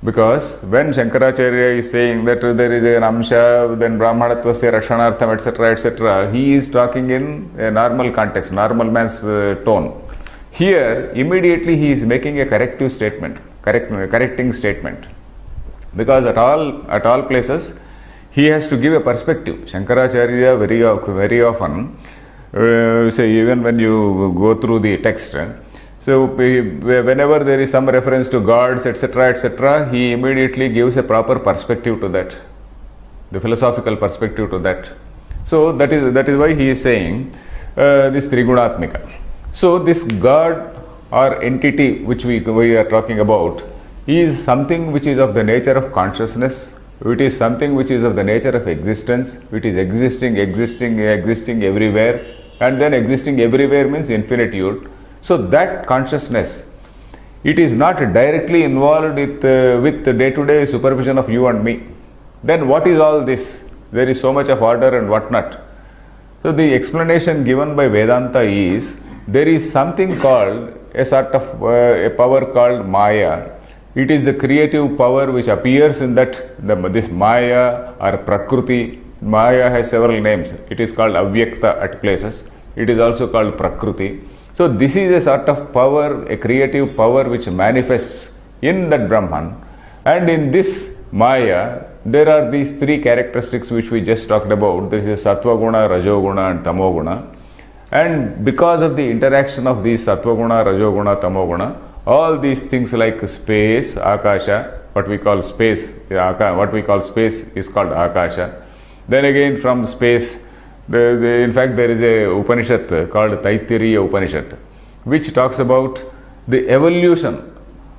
A: Because when Shankaracharya is saying that there is an amsha, then brahmanatvasya rakshanartham, etc., he is talking in a normal context, normal man's tone. Here, immediately he is making a correcting statement. Because at all places, he has to give a perspective. Shankaracharya very often, say even when you go through the text, so whenever there is some reference to gods, etc., he immediately gives a proper perspective to that, the philosophical perspective to that. So that is why he is saying this Trigunatmika. So this God or entity which we are talking about is something which is of the nature of consciousness It is something which is of the nature of existence. It is existing everywhere. And then existing everywhere means infinitude. So that consciousness, it is not directly involved with the day-to-day supervision of you and me. Then what is all this? There is so much of order and whatnot. So the explanation given by Vedanta is, there is something called a sort of a power called Maya. It is the creative power which appears in this Maya or Prakriti. Maya has several names. It is called Avyakta at places. It is also called Prakriti. So this is a sort of power, a creative power which manifests in that Brahman. And in this Maya, there are these three characteristics which we just talked about. There is Sattva Guna, Rajo Guna and Tamo Guna. And because of the interaction of these Sattva Guna, Rajo Guna, Tamo Guna, all these things like space, Akasha, what we call space is called Akasha. Then again from space, in fact there is a Upanishad called Taittiriya Upanishad, which talks about the evolution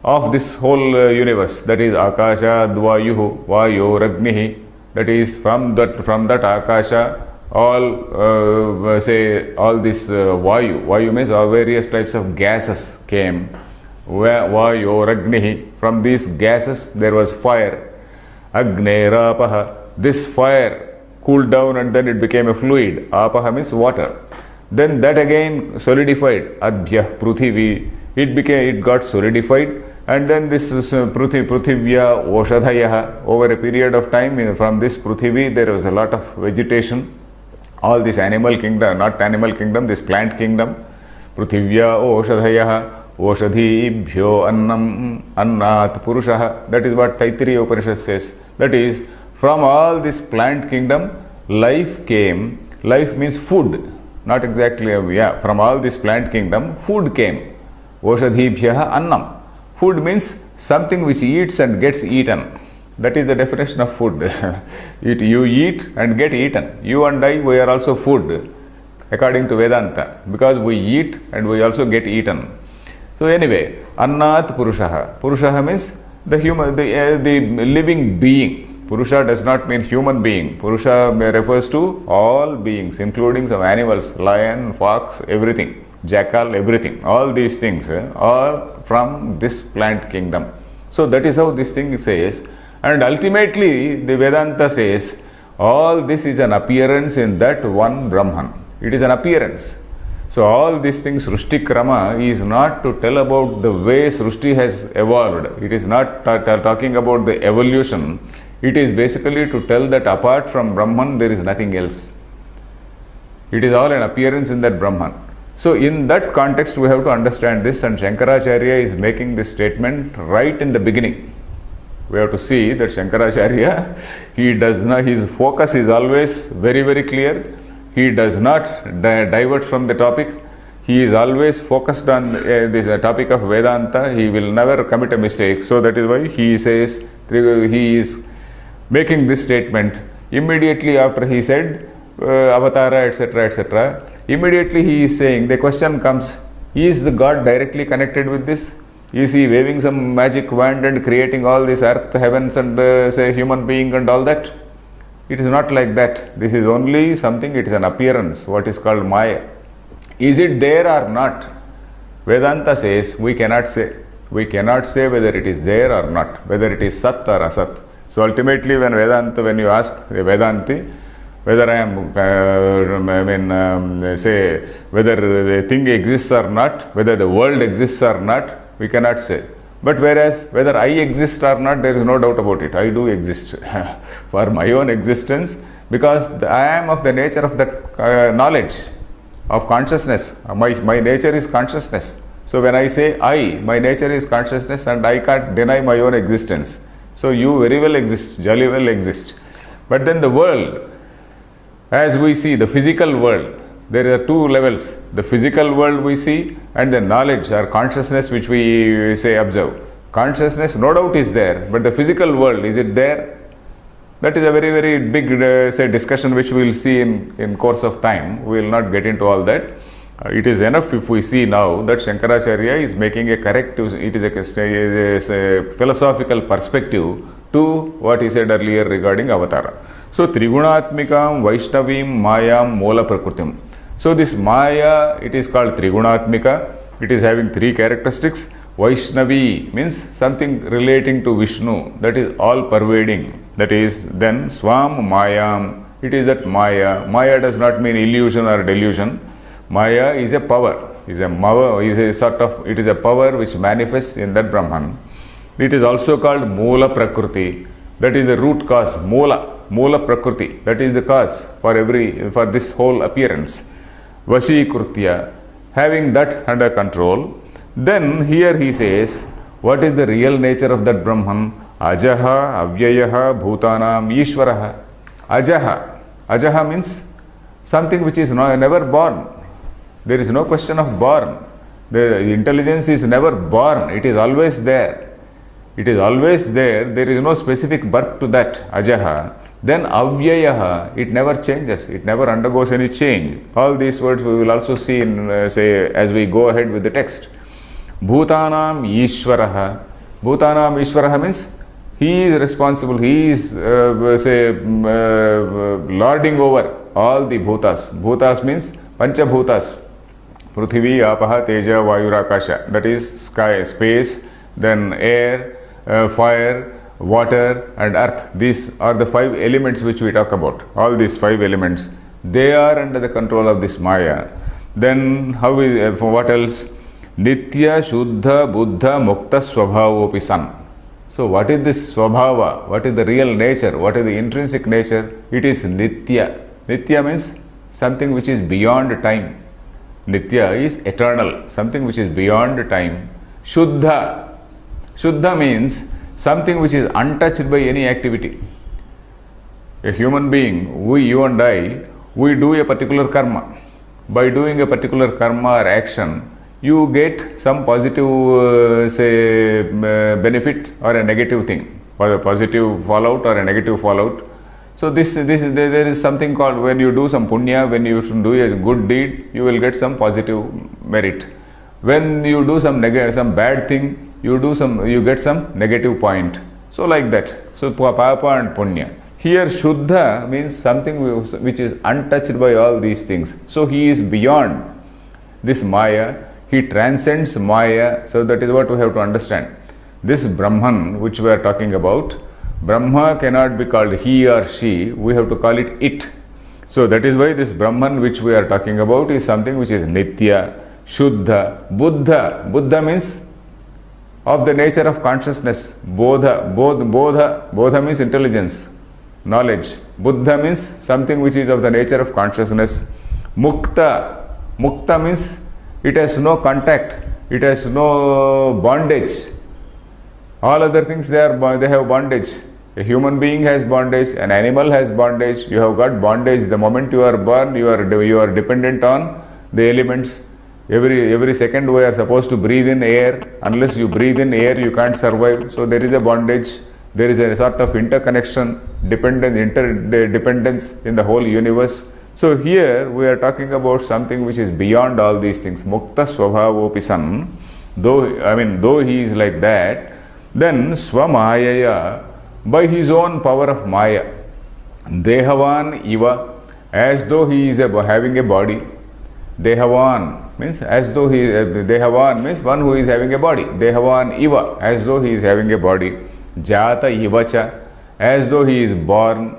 A: of this whole universe. That is Akasha, Dvayuhu, Vayo, Ragnihi. That is from that Akasha, all this Vayu means all various types of gases came. Vayo, Ragnihi. From these gases there was fire. Agneirapaha. This fire cooled down and then it became a fluid. Apaha means water. Then that again solidified. Adhyah Pruthivi. It got solidified. And then this is Prithivya Oshadhayaha. Over a period of time, from this Pruthivi, there was a lot of vegetation. All this animal kingdom, not animal kingdom, this plant kingdom. Prithivya Oshadhayaha. Oshadhibhyo annam annat purushaha. That is what Taittiriya Upanishad says. That is, from all this plant kingdom, life came. Life means food. Not exactly, from all this plant kingdom, food came. Oshadhibhyaha annam. Food means something which eats and gets eaten. That is the definition of food. You eat and get eaten. You and I, we are also food, according to Vedanta, because we eat and we also get eaten. So anyway, Annat Purushaha. Purushaha means the living being. Purusha does not mean human being. Purusha refers to all beings, including some animals, lion, fox, everything, jackal, everything. All these things are from this plant kingdom. So that is how this thing says. And ultimately, the Vedanta says, all this is an appearance in that one Brahman. It is an appearance. So all these things, Srushti Krama is not to tell about the way Srushti has evolved. It is not talking about the evolution. It is basically to tell that apart from Brahman, there is nothing else. It is all an appearance in that Brahman. So in that context, we have to understand this, and Shankaracharya is making this statement right in the beginning. We have to see that Shankaracharya, his focus is always very, very clear. He does not divert from the topic. He is always focused on this topic of Vedanta. He will never commit a mistake. So that is why he says, he is making this statement immediately after he said Avatara, etc., etc. Immediately he is saying, the question comes, is the God directly connected with this? Is he waving some magic wand and creating all this earth, heavens and say human being and all that? It is not like that. This is only something, it is an appearance, what is called Maya. Is it there or not? Vedanta says we cannot say. We cannot say whether it is there or not, whether it is Sat or Asat. So ultimately when you ask a Vedanti, whether say whether the thing exists or not, whether the world exists or not, we cannot say. But whereas whether I exist or not, there is no doubt about it. I do exist for my own existence, because I am of the nature of that knowledge of consciousness. My nature is consciousness. So when I say I, my nature is consciousness and I can't deny my own existence. So you very well exist, jolly well exist. But then the world, as we see, the physical world, there are two levels. The physical world we see and the knowledge or consciousness which we say observe. Consciousness no doubt is there, but the physical world, is it there? That is a very, very big say discussion which we will see in course of time. We will not get into all that. It is enough if we see now that Shankaracharya is making a corrective, it is a philosophical perspective to to what he said earlier regarding Avatara. So Trigunatmikam Vaishnavim Mayam Mola Prakrutim. So this Maya, it is called Trigunatmika. It is having three characteristics. Vaishnavi means something relating to Vishnu, that is all pervading. That is then Swam Mayam. It is that Maya. Maya does not mean illusion or delusion. Maya is a power. It is a power which manifests in that Brahman. It is also called Moola Prakriti. That is the root cause. Moola Prakriti. That is the cause for this whole appearance. Vasikrutya. Having that under control, then here he says, what is the real nature of that Brahman? Ajaha, Avyayaha, Bhutanam, Ishvaraha. Ajaha means something which is never born. There is no question of born. The intelligence is never born. It is always there. It is always there. There is no specific birth to that Ajaha. Then Avyayaha, it never changes. It never undergoes any change. All these words we will also see in, as we go ahead with the text. Bhutanam Ishvaraha. Bhutanam Ishvaraha means he is responsible. He is, lording over all the bhutas. Bhutas means Panchabhutas. Prithvi, Apaha, Teja, Vayurakasha. That is sky, space, then air, fire, water and earth. These are the five elements which we talk about. All these five elements, they are under the control of this Maya. Then what else? Nitya, Shuddha, Buddha, Mukta, Swabhavopi San. So what is this Swabhava? What is the real nature? What is the intrinsic nature? It is Nitya. Nitya means something which is beyond time. Nitya is eternal, something which is beyond time. Shuddha. Shuddha means something which is untouched by any activity. A human being, you and I, we do a particular karma. By doing a particular karma or action, you get some positive, benefit or a negative thing, or a positive fallout or a negative fallout. So there is something called, when you do some punya, when you do a good deed, you will get some positive merit. When you do some bad thing, you get some negative point. So like that. So papa and punya. Here Shuddha means something which is untouched by all these things. So he is beyond this Maya. He transcends Maya. So that is what we have to understand. This Brahman which we are talking about, Brahma cannot be called he or she. We have to call it it. So that is why this Brahman which we are talking about is something which is Nitya, Shuddha, Buddha. Buddha means of the nature of consciousness. Bodha means intelligence, knowledge. Buddha means something which is of the nature of consciousness. Mukta means it has no contact, it has no bondage. All other things they have bondage. A human being has bondage, an animal has bondage. You have got bondage. The moment you are born, you are dependent on the elements. Every second we are supposed to breathe in air. Unless you breathe in air, you can't survive. So there is a bondage. There is a sort of interconnection, interdependence in the whole universe. So here we are talking about something which is beyond all these things. Mukta Swabhavopi San. Though he is like that, then Swamayaya, by his own power of Maya, Dehavan Iva, as though he is having a body. Dehavan means as though Dehavan means one who is having a body. Dehavan Iva, as though he is having a body. Jata Ivacha, as though he is born.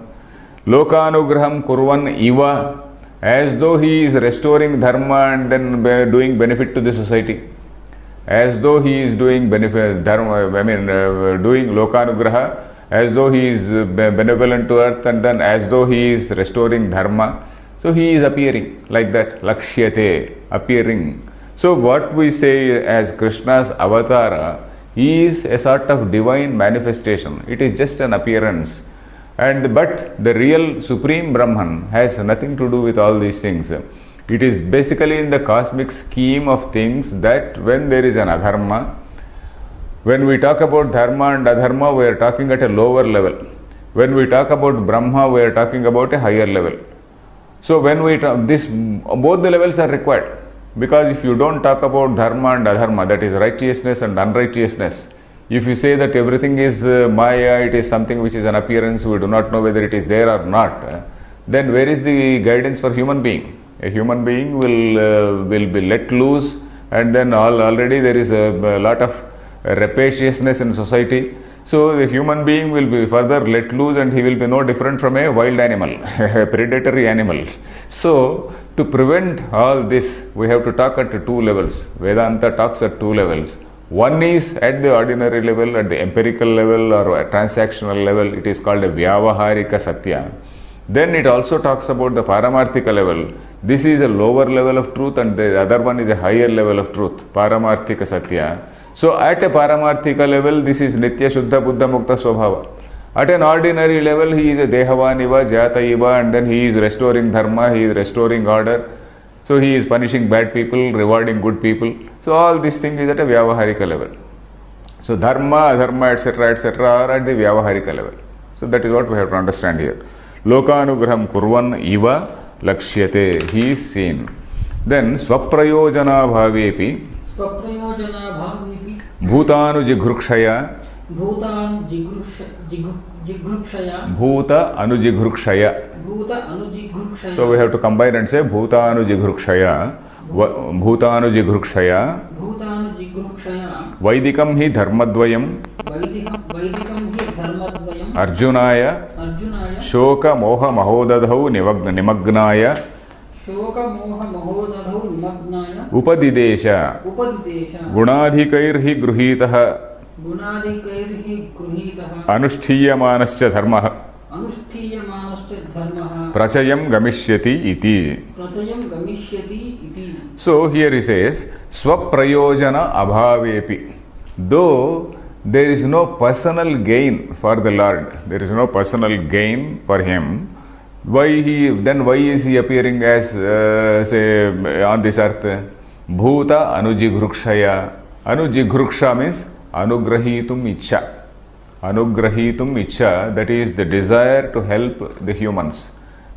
A: Lokanugraham Kurvan Iva, as though he is restoring dharma and then doing benefit to the society. As though he is doing benefit, dharma, doing Lokanugraha, as though he is benevolent to earth, and then as though he is restoring dharma. So he is appearing like that, Lakshyate, appearing. So what we say as Krishna's avatara is a sort of divine manifestation. It is just an appearance. But the real Supreme Brahman has nothing to do with all these things. It is basically in the cosmic scheme of things that when there is an adharma, when we talk about dharma and adharma, we are talking at a lower level. When we talk about Brahma, we are talking about a higher level. So when we talk, both the levels are required. Because if you don't talk about dharma and adharma, that is righteousness and unrighteousness, If you say that everything is Maya, it is something which is an appearance, we do not know whether it is there or not, then where is the guidance for human being? A human being will be let loose, and then already there is a lot of rapaciousness in society. So the human being will be further let loose, and he will be no different from a wild animal, a predatory animal. So to prevent all this, we have to talk at two levels. Vedanta talks at two levels. One is at the ordinary level, at the empirical level or a transactional level. It is called a Vyavaharika Satya. Then it also talks about the Paramarthika level. This is a lower level of truth, and the other one is a higher level of truth, Paramarthika Satya. So at a Paramarthika level, this is Nitya Shuddha Buddha Mukta Swabhava. At an ordinary level, he is a Dehavaniva, Jataiva, and then he is restoring Dharma, he is restoring order. So he is punishing bad people, rewarding good people. So all these things is at a Vyavaharika level. So Dharma, Adharma, etc. are at the Vyavaharika level. So that is what we have to understand here. Lokanugraham kurvan iva lakshyate, he is seen. Then Swaprayojana bhavepi Bhutanu jigrukshaya Bhuta Anujighrukshaya. So we have to combine and say Bhuta Anujighrukshaya. Bhuta Anujighrukshaya. Vaidikam hi dharmadvayam Arjunaya Shoka Moha Mahodadhau Nimagnaya Upadidesha Gunadhikairhi Gruhitaha Anushthiyamanascha Dharmaha Prachayam Gamishyati iti. So here he says Swaprayojana abhavepi. Though there is no personal gain for the Lord, there is no personal gain for him, why is he appearing as say on this earth? Bhuta Anujighrukshaya. Anujigruksha means Anugrahitum Ichha. Anugrahitum Ichha, that is the desire to help the humans,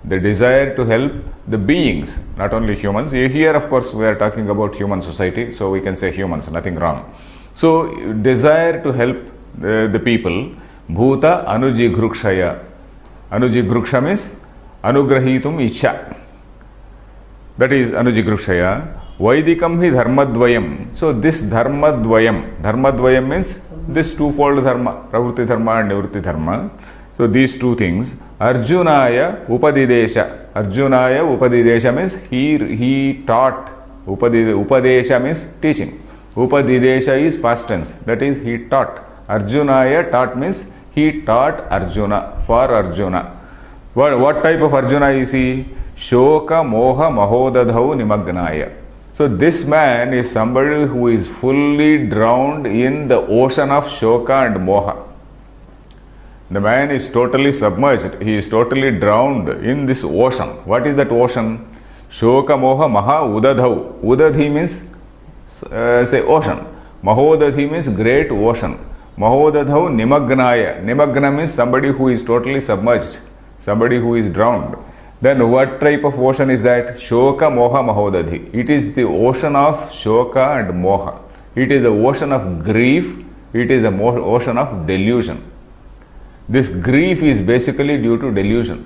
A: the desire to help the beings, not only humans. Here, of course, we are talking about human society, so we can say humans, nothing wrong. So, desire to help the people, Bhuta Anujighrukshaya. Anujigruksha means Anugrahitum Ichha. That is Anujighrukshaya. Vaidikam hi dharmadvayam. So this dharmadvayam means this twofold dharma, pravruti dharma and nivruti dharma. So these two things, Arjunaya upadidesha. Arjunaya upadidesha means he taught. Upadesha means teaching. Upadidesha is past tense, that is he taught. Arjunaya taught means he taught Arjuna, for Arjuna. What type of Arjuna is he? Shoka moha mahodadhau nimagnaya. So this man is somebody who is fully drowned in the ocean of Shoka and Moha. The man is totally submerged. He is totally drowned in this ocean. What is that ocean? Shoka Moha Maha Udadhau. Udadhi means say ocean. Mahodadhi means great ocean. Mahodadhau Nimagnaya. Nimagna means somebody who is totally submerged. Somebody who is drowned. Then what type of ocean is that? Shoka Moha Mahodadhi. It is the ocean of Shoka and Moha. It is the ocean of grief. It is the ocean of delusion. This grief is basically due to delusion.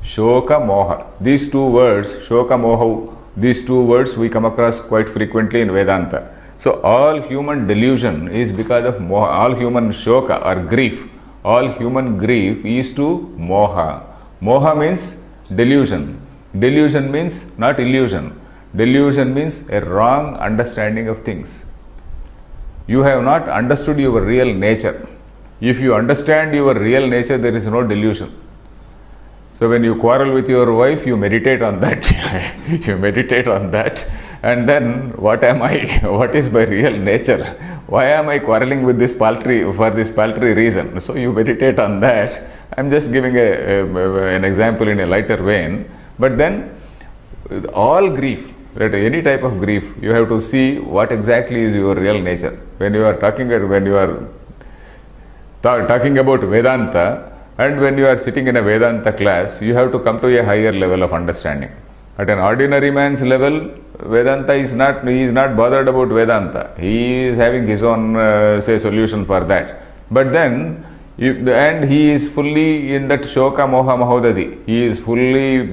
A: Shoka Moha. These two words, Shoka Moha, these two words we come across quite frequently in Vedanta. So all human delusion is because of Moha. All human Shoka or grief. All human grief is to Moha. Moha means delusion. Delusion means not illusion. Delusion means a wrong understanding of things. You have not understood your real nature. If you understand your real nature, there is no delusion. So when you quarrel with your wife, you meditate on that. You meditate on that. And then, what am I? What is my real nature? Why am I quarreling with this paltry for this paltry reason? So you meditate on that. I'm just giving an example in a lighter vein. But then, all grief, right, any type of grief, you have to see what exactly is your real nature. When you are talking about Vedanta, and when you are sitting in a Vedanta class, you have to come to a higher level of understanding. At an ordinary man's level, Vedanta is not, he is not bothered about Vedanta. He is having his own, solution for that. But then, and he is fully in that Shoka Moha Mahodadi. He is fully,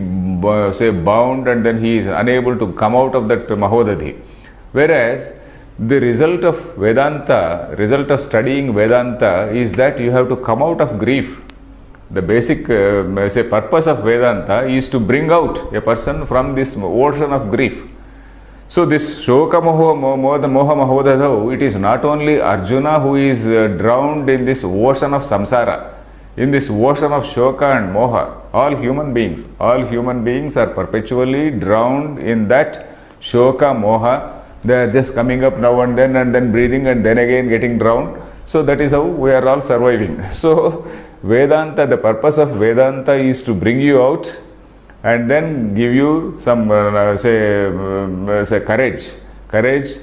A: bound, and then he is unable to come out of that Mahodadi. Whereas, the result of Vedanta, result of studying Vedanta is that you have to come out of grief. The basic purpose of Vedanta is to bring out a person from this ocean of grief. So this Shoka Moha Mahodadau, it is not only Arjuna who is drowned in this ocean of samsara, in this ocean of Shoka and Moha. All human beings are perpetually drowned in that Shoka Moha. They are just coming up now and then breathing and then again getting drowned. So that is how we are all surviving. So Vedanta, the purpose of Vedanta is to bring you out and then give you some, courage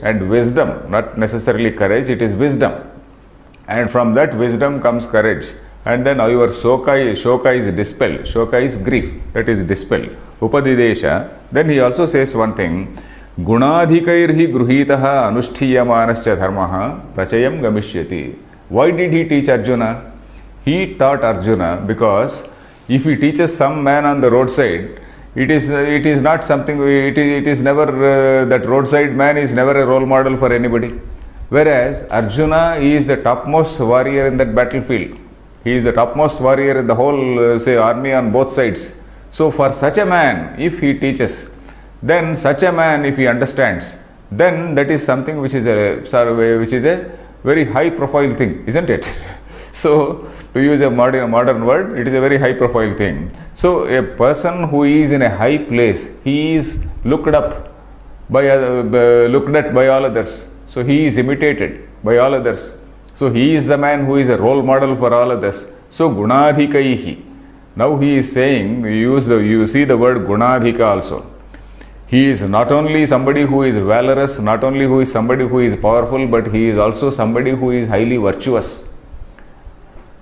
A: and wisdom. Not necessarily courage, it is wisdom. And from that wisdom comes courage. And then your shoka is dispelled. Shoka is grief, that is dispelled. Upadidesha. Then he also says one thing. Gunadhikairhi gruhitaha anushtiyamanascha dharmaha prachayam gamishyati. Why did he teach Arjuna? He taught Arjuna because if he teaches some man on the roadside, it is not something, it is never, that roadside man is never a role model for anybody. Whereas Arjuna is the topmost warrior in that battlefield. He is the topmost warrior in the whole, army on both sides. So for such a man, if he teaches, then such a man, if he understands, then that is something which is a very high profile thing, isn't it? So, to use a modern word, it is a very high profile thing. So, a person who is in a high place, he is looked at by all others. So, he is imitated by all others. So, he is the man who is a role model for all others. So, Gunadhikaihi. Now, he is saying, you see the word Gunadhika also. He is not only somebody who is valorous, not only who is somebody who is powerful, but he is also somebody who is highly virtuous.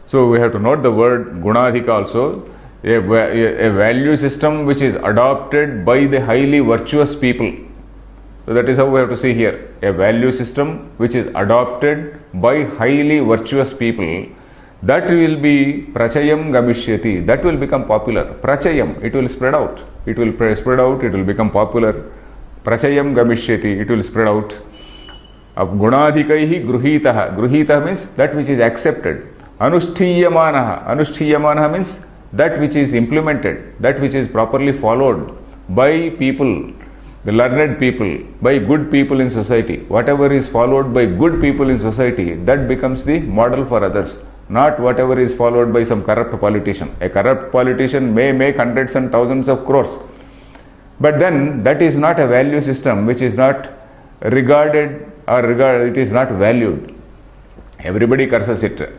A: So we have to note the word Gunadhika also, a value system which is adopted by the highly virtuous people. So that is how we have to see here. A value system which is adopted by highly virtuous people, that will be Prachayam Gamishyati, that will become popular. Prachayam, it will spread out. It will spread out, it will become popular. Prachayam Gamishyati, it will spread out. Of Gunadhikaihi Gruhitaha. Gruhita means that which is accepted. Anushthiyamanaha. Anushthiyamanaha means that which is implemented, that which is properly followed by people, the learned people, by good people in society. Whatever is followed by good people in society, that becomes the model for others. Not whatever is followed by some corrupt politician. A corrupt politician may make hundreds and thousands of crores. But then that is not a value system which is not regarded it is not valued. Everybody curses it.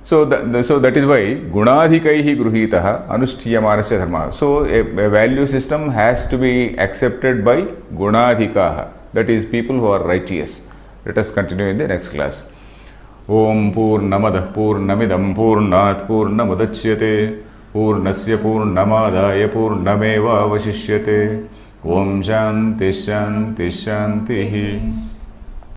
A: So that is why Gunadhikaihi Gruhitaha Anushtiyamanasya Dharma. So a value system has to be accepted by Gunadhikaha. That is people who are righteous. Let us continue in the next class. Om Purnamadah Purnamidam Purnat Purnamudachyate Purnasya Purnamadaya Purnameva Vashishyate Om Shanti Shanti Shantihi.